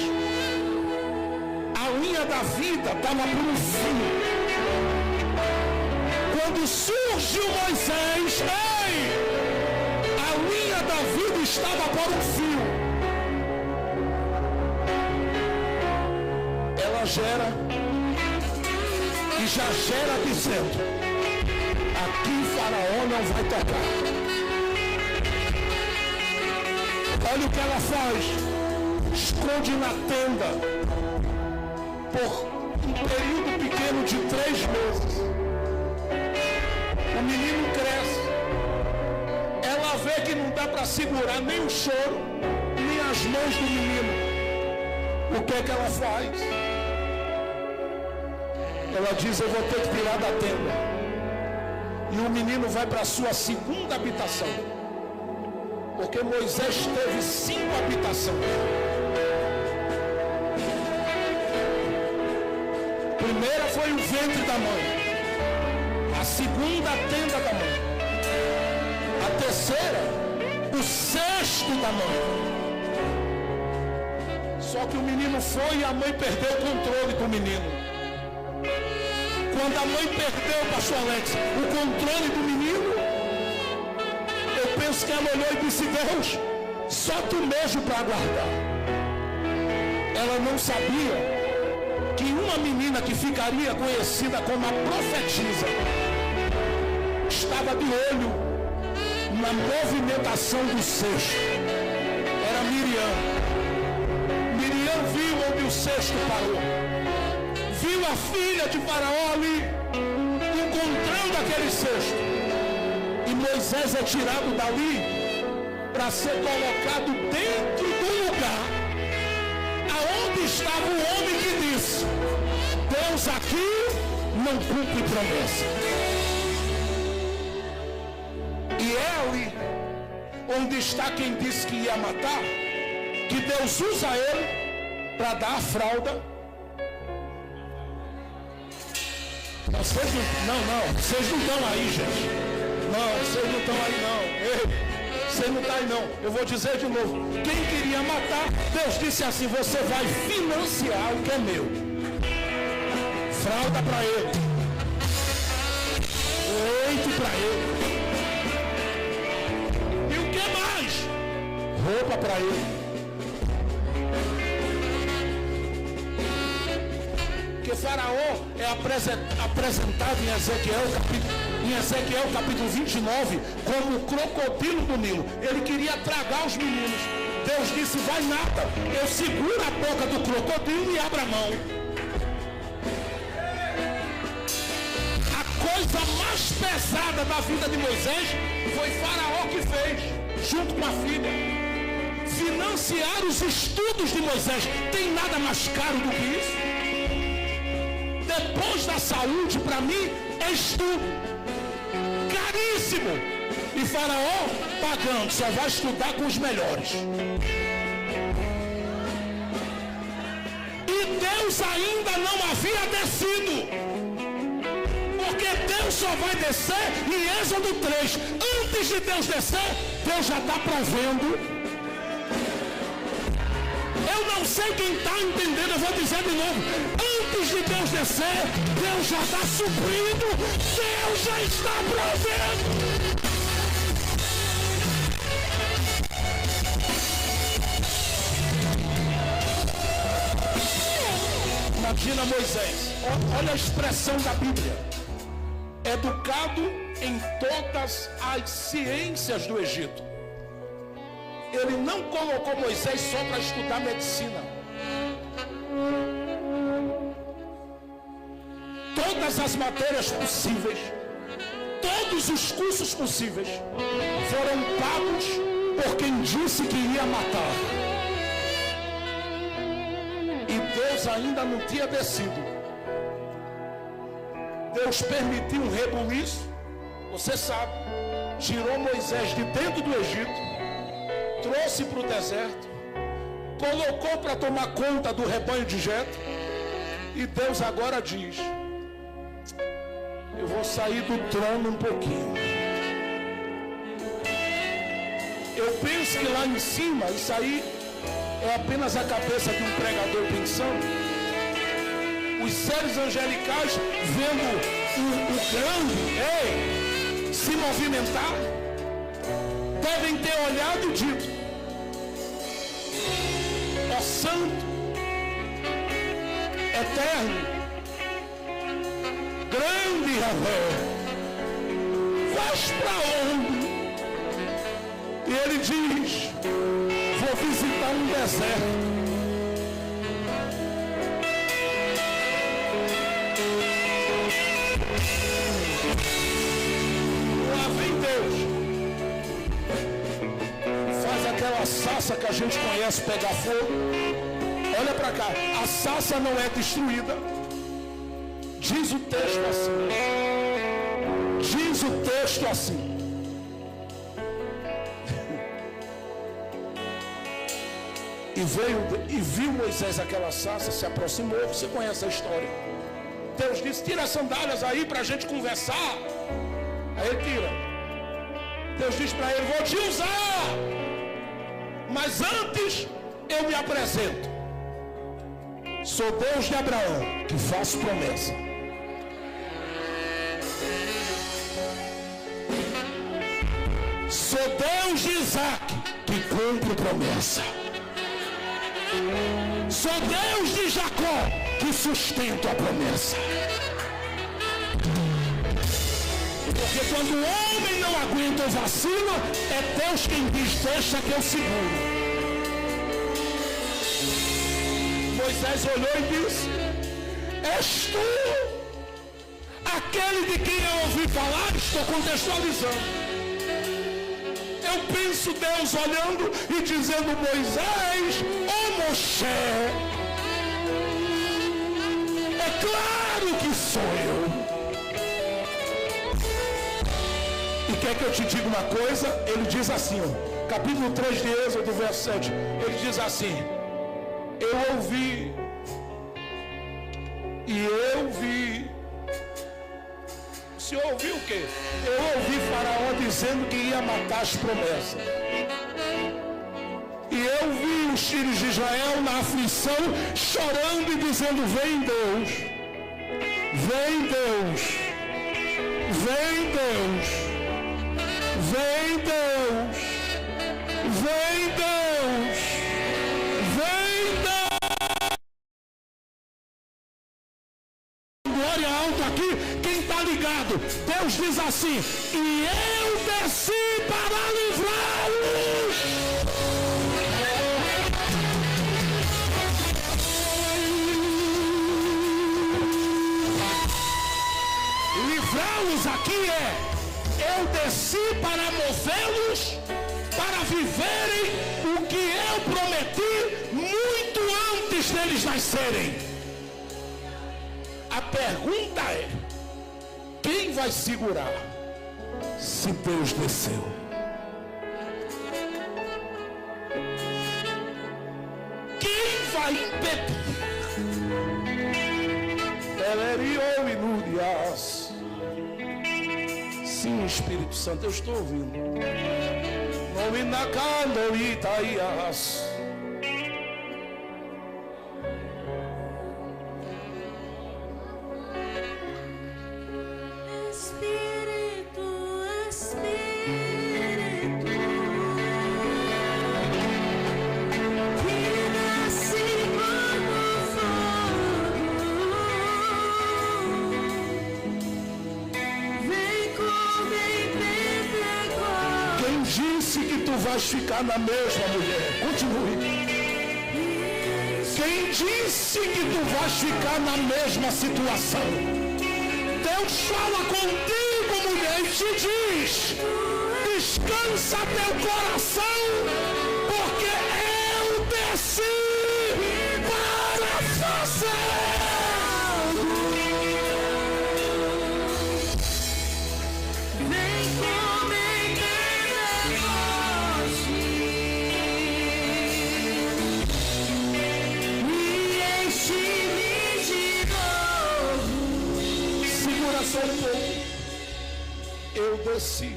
a linha da vida estava por um fio. Quando surge o Moisés, a linha da vida estava por um fio. Ela gera e já gera dizendo: aqui Faraó não vai tocar. Olha o que ela faz: esconde na tenda por um período pequeno de 3 meses. O menino cresce. Ela vê que não dá para segurar nem o choro, nem as mãos do menino. O que é que ela faz? Ela diz: eu vou ter que tirar da tenda. E o menino vai para a sua segunda habitação. Porque Moisés teve 5 habitações. A primeira foi o ventre da mãe. A segunda, a tenda da mãe. A terceira, o cesto da mãe. Só que o menino foi e a mãe perdeu o controle do menino. Quando a mãe perdeu, pastor Alex, o controle do menino, eu penso que ela olhou e disse: Deus, só tu mesmo para guardar. Ela não sabia que uma menina que ficaria conhecida como a profetisa estava de olho na movimentação do cesto. Era Miriam. Miriam viu onde o cesto parou. Viu a filha de Faraó ali, encontrando aquele cesto. E Moisés é tirado dali para ser colocado dentro do lugar aonde estava o homem que disse: Deus aqui não cumpre promessa. E é ali onde está quem disse que ia matar, que Deus usa ele para dar a fralda. Vocês não, vocês não estão aí, gente. Não, vocês não estão aí não. Ei, vocês não estão aí não. Eu vou dizer de novo: quem queria matar, Deus disse assim: você vai financiar o que é meu. Fralda para ele, leite para ele. E o que mais? roupa para ele. Porque Faraó é apresentado em Ezequiel capítulo 29 como o crocodilo do Nilo. Ele queria tragar os meninos. Deus disse: vai nada, eu seguro a boca do crocodilo e abro a mão. A coisa mais pesada da vida de Moisés foi Faraó que fez, junto com a filha. Financiar os estudos de Moisés. Tem nada mais caro do que isso? Depois da saúde, para mim, é estudo. Caríssimo. E Faraó pagando, só vai estudar com os melhores. E Deus ainda não havia descido. Porque Deus só vai descer em Êxodo 3. Antes de Deus descer, Deus já está provendo. Eu não sei quem está entendendo, eu vou dizer de novo. Antes de Deus descer, Deus já está suprindo, Deus já está provendo. Imagina Moisés, olha a expressão da Bíblia: educado em todas as ciências do Egito. Ele não colocou Moisés só para estudar medicina. Todas as matérias possíveis, todos os cursos possíveis foram pagos por quem disse que ia matar. E Deus ainda não tinha descido. Deus permitiu um rebuliço, você sabe, tirou Moisés de dentro do Egito, trouxe para o deserto, colocou para tomar conta do rebanho de Jetro. E Deus agora diz: eu vou sair do trono um pouquinho. Eu penso que lá em cima, isso aí é apenas a cabeça de um pregador pensando. Os seres angelicais vendo o grande se movimentar, devem ter olhado e dito: ó Santo, Eterno, grande Yahvé, vais para onde? E ele diz: vou visitar um deserto. Lá vem Deus, faz aquela sarça que a gente conhece pegar fogo. Olha para cá, a sarça não é destruída. Diz o texto assim. Diz o texto assim. E viu Moisés aquela sarça, se aproximou. Você conhece a história. Deus disse: tira as sandálias aí para a gente conversar. Aí ele tira. Deus diz para ele: vou te usar, mas antes eu me apresento. Sou Deus de Abraão, que faço promessa. Sou Deus de Isaac, que cumpre promessa. Sou Deus de Jacó, que sustenta a promessa. Porque quando o homem não aguenta ou vacila, é Deus quem diz: deixa que eu seguro. Moisés olhou e disse: és tu aquele de quem eu ouvi falar? Estou contextualizando. Eu penso Deus olhando e dizendo: Moisés, ô Moshe, é claro que sou eu. E quer que eu te diga uma coisa? Ele diz assim, ó, capítulo 3 de Êxodo, verso 7. Ele diz assim: eu ouvi, e eu vi. O senhor ouviu o quê? Eu ouvi Faraó dizendo que ia matar as promessas. E eu vi os filhos de Israel na aflição, chorando e dizendo: vem Deus, vem Deus, vem Deus, vem Deus, Vem Deus, vem Deus. Glória alto aqui, quem está ligado, Deus diz assim: e eu desci para livrá-los. Livrá-los aqui eu desci para movê-los, para viverem o que eu prometi muito antes deles nascerem. A pergunta é: quem vai segurar se Deus desceu? Quem vai impedir? Sim, Espírito Santo, eu estou ouvindo. Vais ficar na mesma, mulher. Continue. Quem disse que tu vais ficar na mesma situação? Deus fala contigo, mulher, e te diz: descansa teu coração, porque eu desci para fazer. Eu desci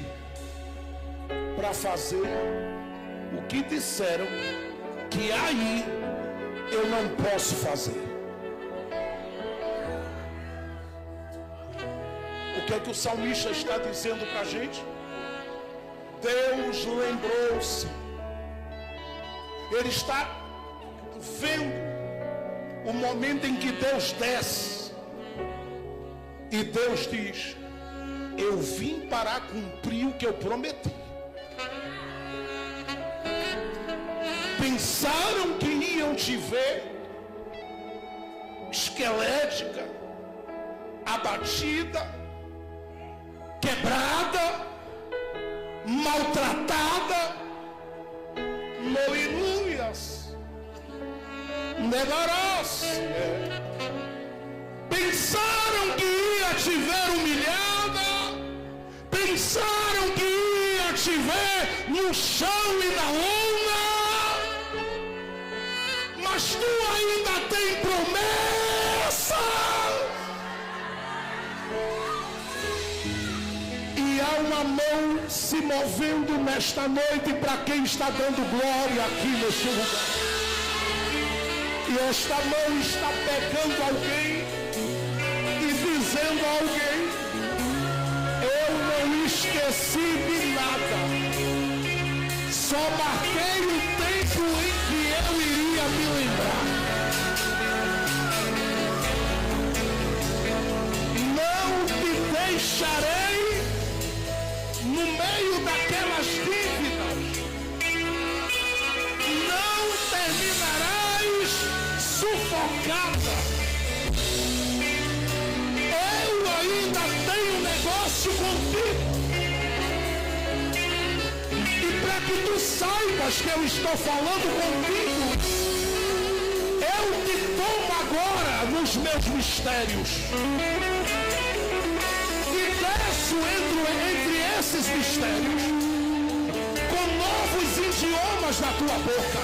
para fazer o que disseram que aí eu não posso fazer. O que é que o salmista está dizendo para a gente? Deus lembrou-se. Ele está vendo o momento em que Deus desce. E Deus diz: eu vim para cumprir o que eu prometi. Pensaram que iam te ver esquelética, abatida, quebrada, maltratada. Aleluias. Negarás. Pensaram que ia te ver humilhada. Pensaram que ia te ver no chão e na lona. Mas tu ainda tem promessa. E há uma mão se movendo nesta noite para quem está dando glória aqui neste lugar. E esta mão está pegando alguém e dizendo a alguém: eu não esqueci de nada, só marquei o tempo em que eu iria me lembrar. Não te deixarei no meio daquelas dívidas, não terminarás sufocada. Eu ainda tenho negócio contigo. E para que tu saibas que eu estou falando contigo, eu te tomo agora nos meus mistérios e desço entre esses mistérios com novos idiomas na tua boca.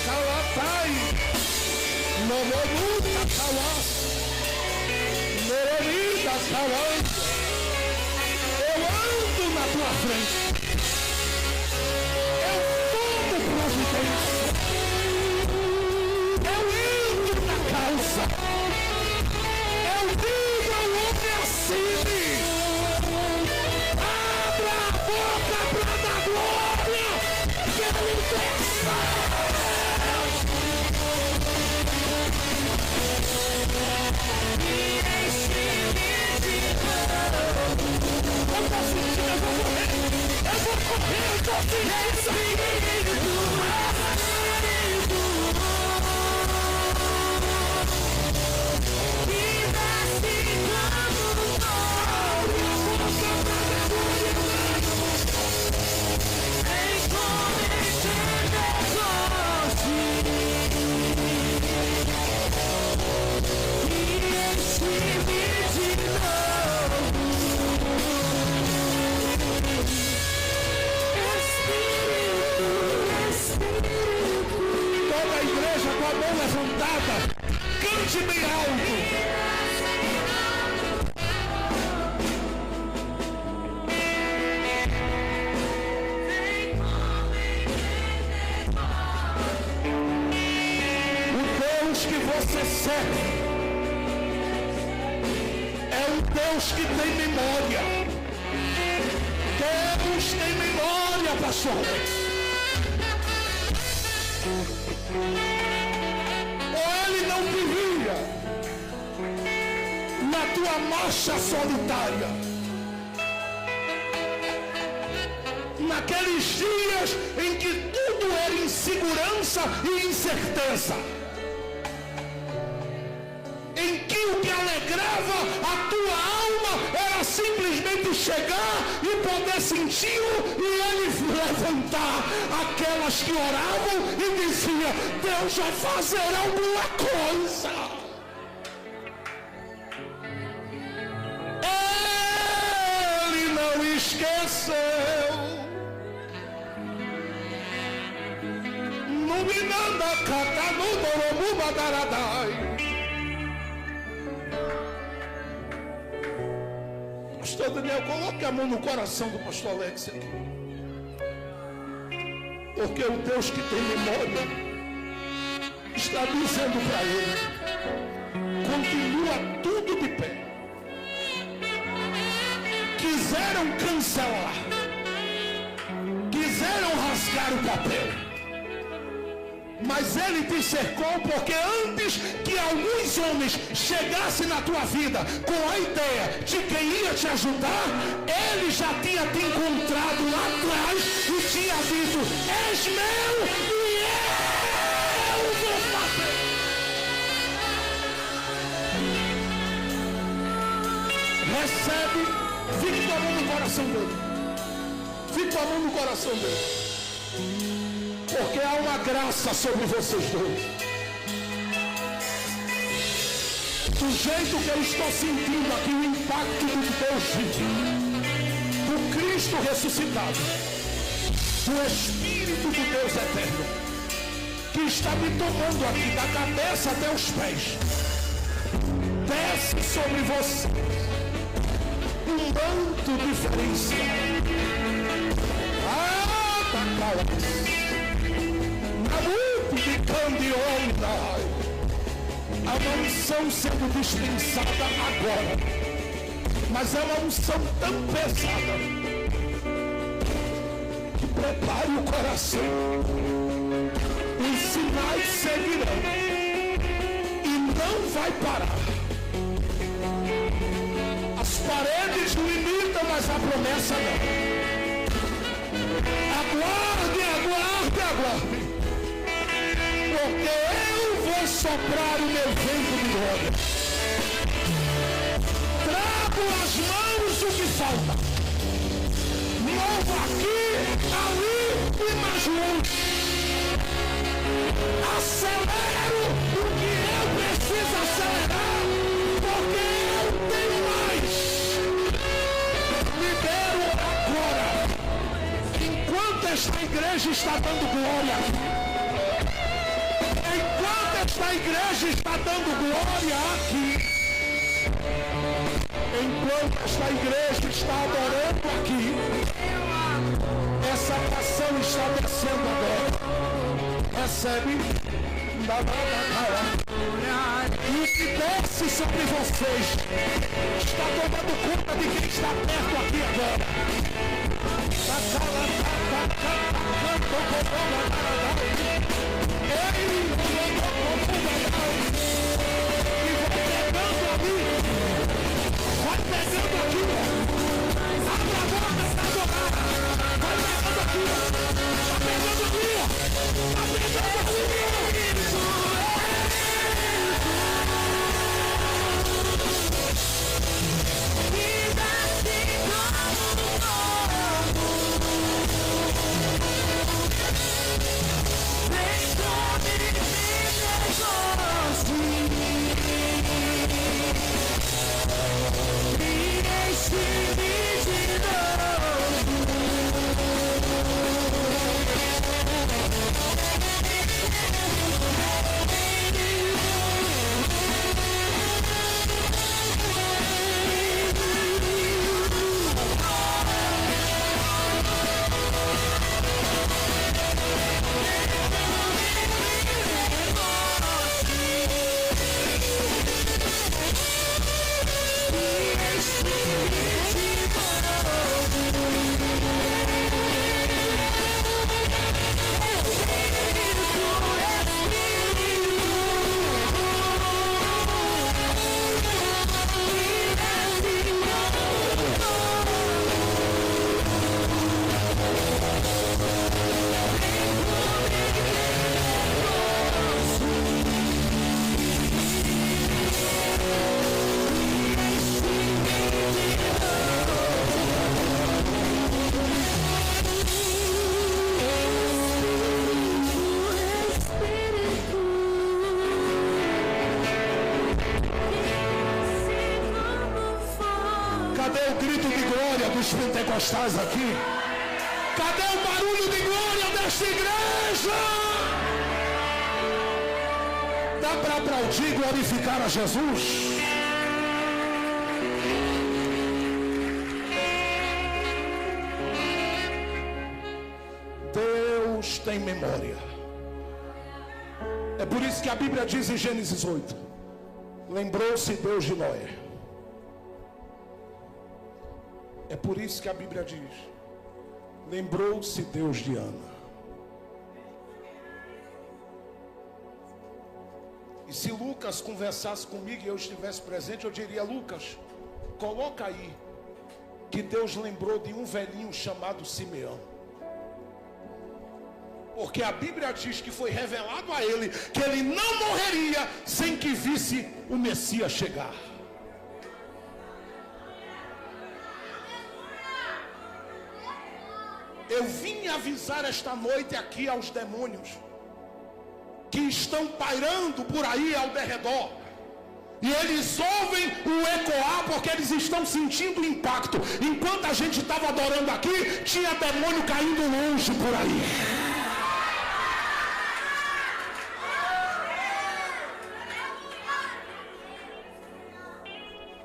Calatai, Nololuta Kalas, Nololida Kalas. Eu ando na tua frente. Eu tomo providência. Eu entro na causa. Eu digo ao homem assim: abra a boca para dar glória. Toda a igreja com a mão levantada, cante bem alto. Que você serve é um Deus que tem memória. Deus tem memória, pastor. Ele não te via na tua marcha solitária, naqueles dias em que tudo era insegurança e incerteza, em que o que alegrava a tua alma era simplesmente chegar e poder senti-lo e ele levantar aquelas que oravam e diziam: Deus vai fazer alguma coisa. Ele não esqueceu. Numinanda Catanumborobu Badaradai. Pastor Daniel, coloque a mão no coração do pastor Alex aqui. Porque o Deus que tem memória está dizendo para ele: continua tudo de pé. Quiseram cancelar, quiseram rasgar o papel, mas ele te cercou, porque antes que alguns homens chegassem na tua vida com a ideia de quem ia te ajudar, ele já tinha te encontrado lá atrás e tinha dito: és meu e eu vou fazer. Recebe, fique com a mão no coração dele. Fique com a mão no coração dele. Porque há uma graça sobre vocês dois. Do jeito que eu estou sentindo aqui o impacto do Deus vivo, do Cristo ressuscitado, do Espírito de Deus eterno, que está me tomando aqui da cabeça até os pés, desce sobre você um manto diferenciado. A uma unção sendo dispensada agora, mas é uma unção tão pesada que prepare o coração. Os sinais seguirão e não vai parar. As paredes limitam, mas a promessa não. Aguarde, aguarde, aguarde, porque eu vou soprar o meu vento de glória. Trago às mãos o que falta. Novo aqui, ali e mais longe. Acelero o que eu preciso acelerar, porque eu tenho mais. Libero agora. Enquanto esta igreja está dando glória, enquanto esta igreja está dando glória aqui, enquanto esta igreja está adorando aqui, essa nação está descendo agora. Recebe. E o que desce sobre vocês está tomando conta de quem está perto aqui agora. Vai pegando aqui. Abra a boca para adorar. Vai pegando aqui. Tá pegando aqui. Tá pegando aqui. Pentecostais aqui. Cadê o barulho de glória desta igreja? Dá para aplaudir e glorificar a Jesus? Deus tem memória. É por isso que a Bíblia diz em Gênesis 8: lembrou-se Deus de Noé. É por isso que a Bíblia diz: lembrou-se Deus de Ana. E se Lucas conversasse comigo e eu estivesse presente, eu diria: Lucas, coloca aí que Deus lembrou de um velhinho chamado Simeão. Porque a Bíblia diz que foi revelado a ele que ele não morreria sem que visse o Messias chegar. Eu vim avisar esta noite aqui aos demônios que estão pairando por aí ao derredor. E eles ouvem o ecoar porque eles estão sentindo o impacto. Enquanto a gente estava adorando aqui, tinha demônio caindo longe por aí.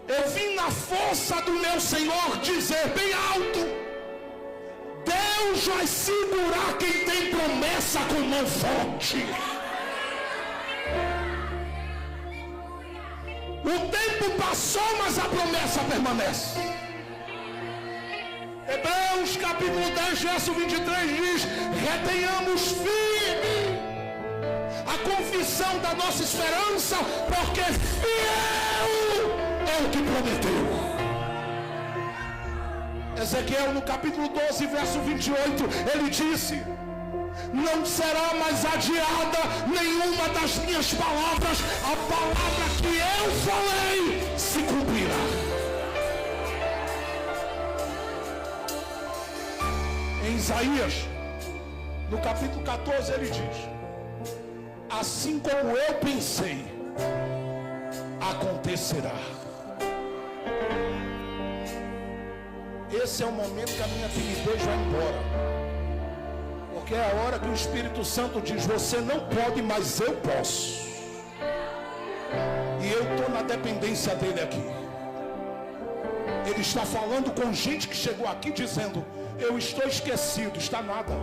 Eu vim na força do meu Senhor dizer bem alto: Deus vai segurar quem tem promessa com mão forte. O tempo passou, mas a promessa permanece. Hebreus capítulo 10, verso 23 diz: retenhamos firme a confissão da nossa esperança, porque fiel é o que prometeu. Ezequiel no capítulo 12, verso 28, ele disse: não será mais adiada nenhuma das minhas palavras, a palavra que eu falei se cumprirá. Em Isaías, no capítulo 14, ele diz: assim como eu pensei, acontecerá. Esse é o momento que a minha timidez vai embora. Porque é a hora que o Espírito Santo diz: você não pode, mas eu posso. E eu estou na dependência dele aqui. Ele está falando com gente que chegou aqui dizendo: eu estou esquecido. Está nada.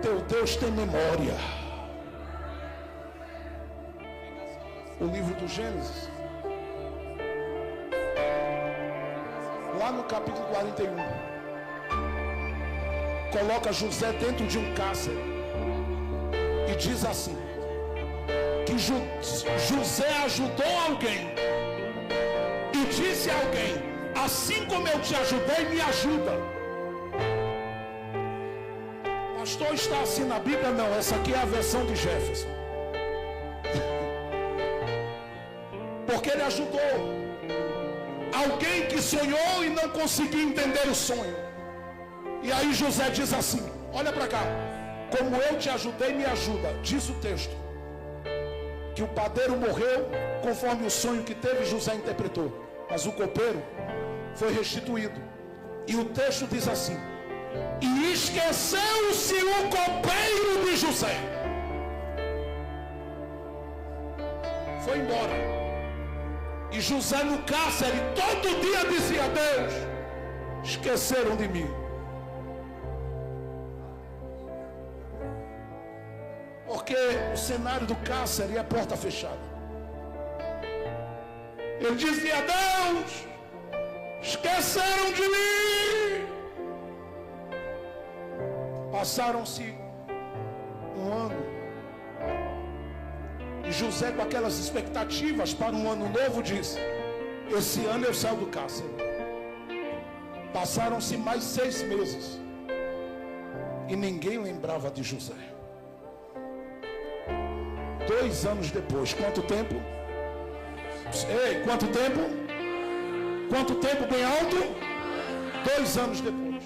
Teu Deus tem memória. O livro do Gênesis, lá no capítulo 41, coloca José dentro de um cárcere e diz assim, que José ajudou alguém e disse a alguém, assim como eu te ajudei, me ajuda. Pastor, está assim na Bíblia? Não, essa aqui é a versão de Jefferson. Porque ele ajudou alguém que sonhou e não conseguia entender o sonho. E aí José diz assim, olha para cá, como eu te ajudei, me ajuda. Diz o texto que o padeiro morreu conforme o sonho que teve, José interpretou, mas o copeiro foi restituído. E o texto diz assim, e esqueceu-se o copeiro de José, foi embora. E José no cárcere todo dia dizia a Deus, esqueceram de mim. Porque o cenário do cárcere é porta fechada. Ele dizia, Deus, esqueceram de mim. Passaram-se um ano. E José, com aquelas expectativas para um ano novo, disse, esse ano eu saio do cárcere. Passaram-se mais 6 meses. E ninguém lembrava de José. 2 anos depois, quanto tempo? Ei, quanto tempo? Quanto tempo bem alto? 2 anos depois.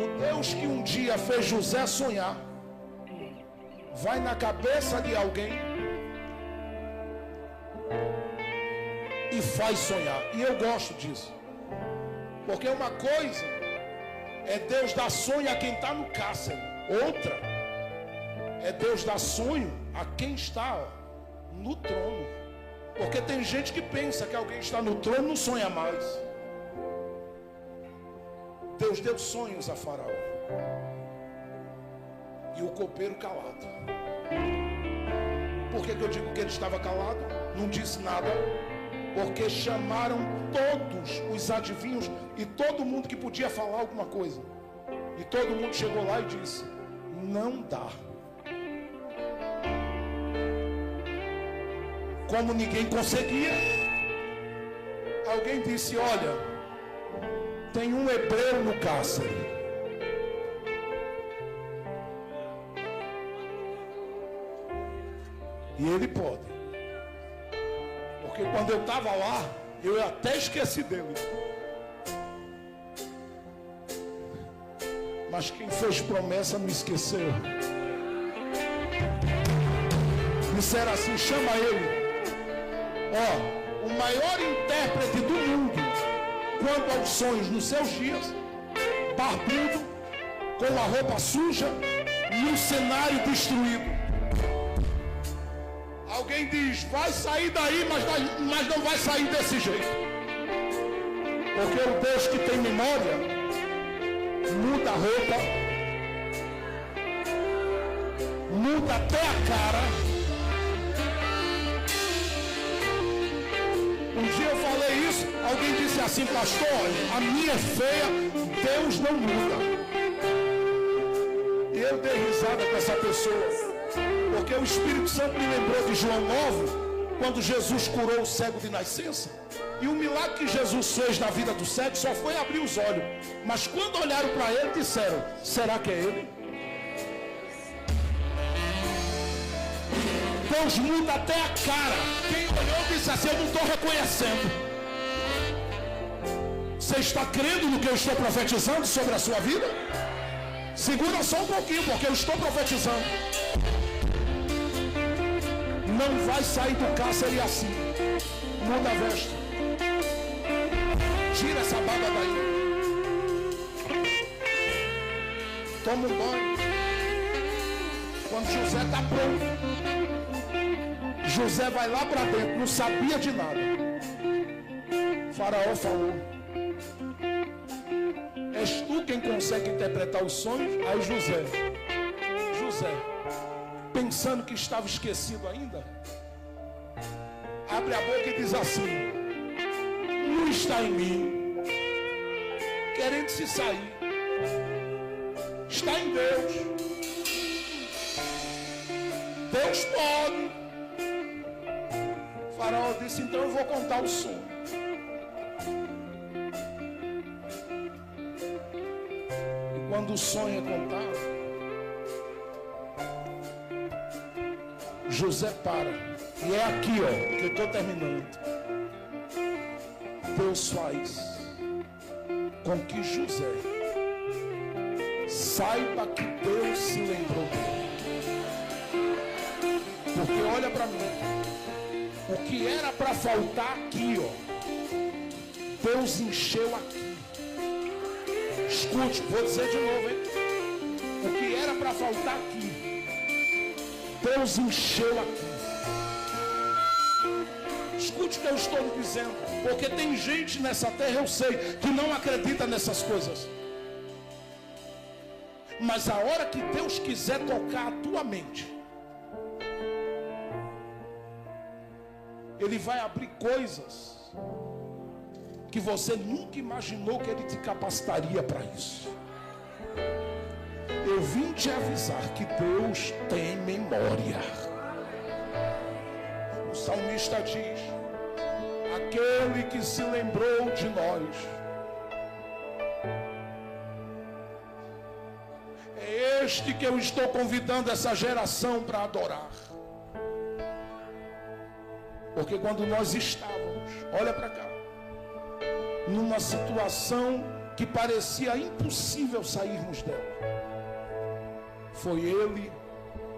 O Deus que um dia fez José sonhar, vai na cabeça de alguém e faz sonhar. E eu gosto disso. Porque uma coisa é Deus dar sonho a quem está no cárcere. Outra é Deus dar sonho a quem está no trono. Porque tem gente que pensa que alguém está no trono e não sonha mais. Deus deu sonhos a Faraó. E o copeiro calado. Por que eu digo que ele estava calado? Não disse nada. Porque chamaram todos os adivinhos e todo mundo que podia falar alguma coisa. E todo mundo chegou lá e disse, não dá. Como ninguém conseguia, alguém disse, olha, tem um hebreu no cárcere. E ele pode. Porque quando eu estava lá, eu até esqueci dele. Mas quem fez promessa não esqueceu. Disseram assim, chama ele. Ó, o maior intérprete do mundo quanto aos sonhos nos seus dias, barbudo, com a roupa suja e um cenário destruído. Alguém diz, vai sair daí, mas não vai sair desse jeito. Porque o Deus que tem memória muda a roupa, muda até a cara. Um dia eu falei isso, alguém disse assim, pastor, a minha é feia, Deus não muda. E eu dei risada com essa pessoa, porque o Espírito Santo me lembrou de João 9, quando Jesus curou o cego de nascença. E o milagre que Jesus fez na vida do cego só foi abrir os olhos. Mas quando olharam para ele, disseram, será que é ele? Deus muda até a cara. Quem olhou disse assim, eu não estou reconhecendo. Você está crendo no que eu estou profetizando sobre a sua vida? Segura só um pouquinho, porque eu estou profetizando. Não vai sair do cárcere assim. Muda a veste. Tira essa barba daí. Toma um banho. Quando José está pronto, José vai lá para dentro, não sabia de nada. Faraó falou, és tu quem consegue interpretar os sonhos? Aí José, pensando que estava esquecido ainda, abre a boca e diz assim, não está em mim, querendo se sair. Está em Deus. Deus pode. O faraó disse, então eu vou contar o sonho. E quando o sonho é contado, José para. E é aqui, ó, que eu estou terminando. Deus faz com que José saiba que Deus se lembrou dele. Porque olha para mim, o que era para faltar aqui, ó, Deus encheu aqui. Escute, vou dizer de novo, hein? O que era para faltar aqui, Deus encheu aqui. Escute o que eu estou lhe dizendo, porque tem gente nessa terra, eu sei, que não acredita nessas coisas. Mas a hora que Deus quiser tocar a tua mente, Ele vai abrir coisas que você nunca imaginou que Ele te capacitaria para isso. Eu vim te avisar que Deus tem memória. O salmista diz, aquele que se lembrou de nós. É este que eu estou convidando essa geração para adorar. Porque quando nós estávamos, olha para cá, numa situação que parecia impossível sairmos dela, foi Ele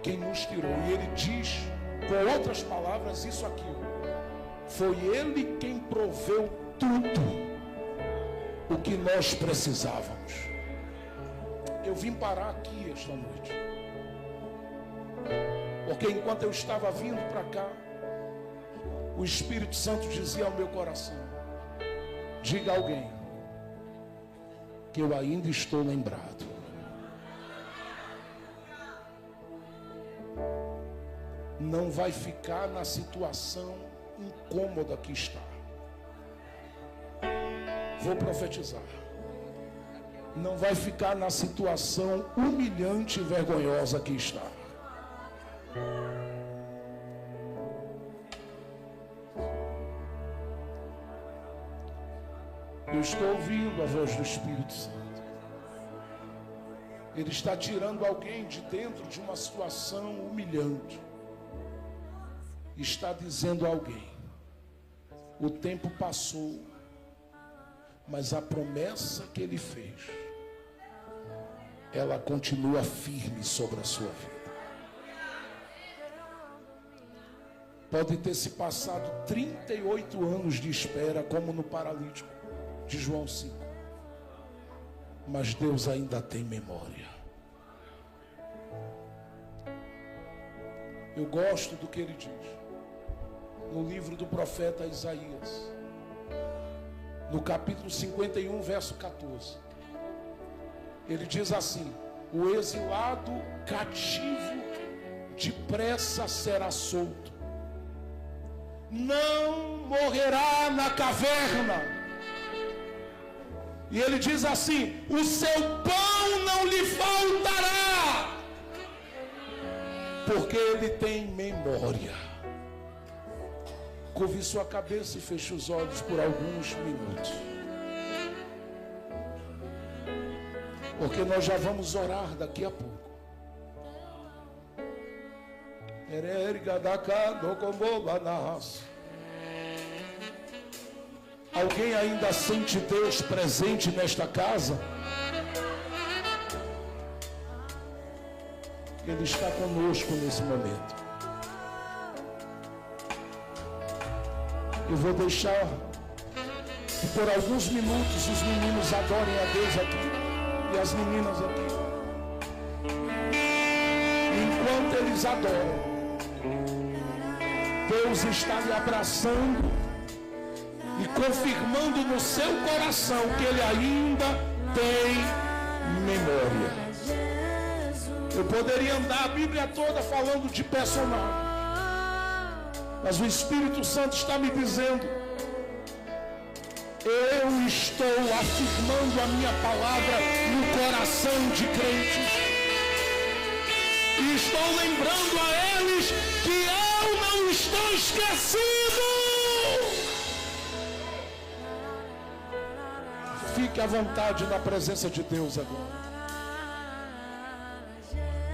quem nos tirou. E Ele diz, com outras palavras, isso aqui. Foi Ele quem proveu tudo o que nós precisávamos. Eu vim parar aqui esta noite, porque enquanto eu estava vindo para cá, o Espírito Santo dizia ao meu coração, diga a alguém que eu ainda estou lembrado. Não vai ficar na situação incômoda que está. Vou profetizar. Não vai ficar na situação humilhante e vergonhosa que está. Eu estou ouvindo a voz do Espírito Santo. Ele está tirando alguém de dentro de uma situação humilhante. Está dizendo a alguém, o tempo passou, mas a promessa que Ele fez, ela continua firme sobre a sua vida. Pode ter se passado 38 anos de espera, como no paralítico de João 5. Mas Deus ainda tem memória. Eu gosto do que Ele diz no livro do profeta Isaías, no capítulo 51, verso 14. Ele diz assim, o exilado cativo depressa será solto, não morrerá na caverna. E ele diz assim, o seu pão não lhe faltará, porque ele tem memória. Curve sua cabeça e feche os olhos por alguns minutos, porque nós já vamos orar daqui a pouco. Alguém ainda sente Deus presente nesta casa? Ele está conosco nesse momento. Eu vou deixar que por alguns minutos os meninos adorem a Deus aqui e as meninas aqui. Enquanto eles adoram, Deus está lhe abraçando e confirmando no seu coração que Ele ainda tem memória. Eu poderia andar a Bíblia toda falando de personagem, mas o Espírito Santo está me dizendo, Eu estou afirmando a minha palavra no coração de crentes. E estou lembrando a eles que eu não estou esquecido. Fique à vontade na presença de Deus agora.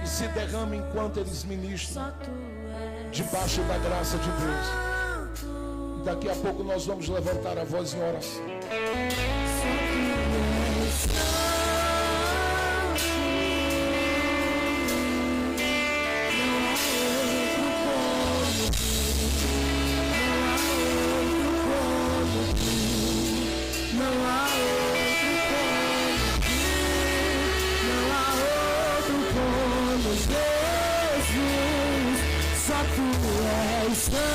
E se derrame enquanto eles ministram debaixo da graça de Deus. Daqui a pouco nós vamos levantar a voz em oração. Santo,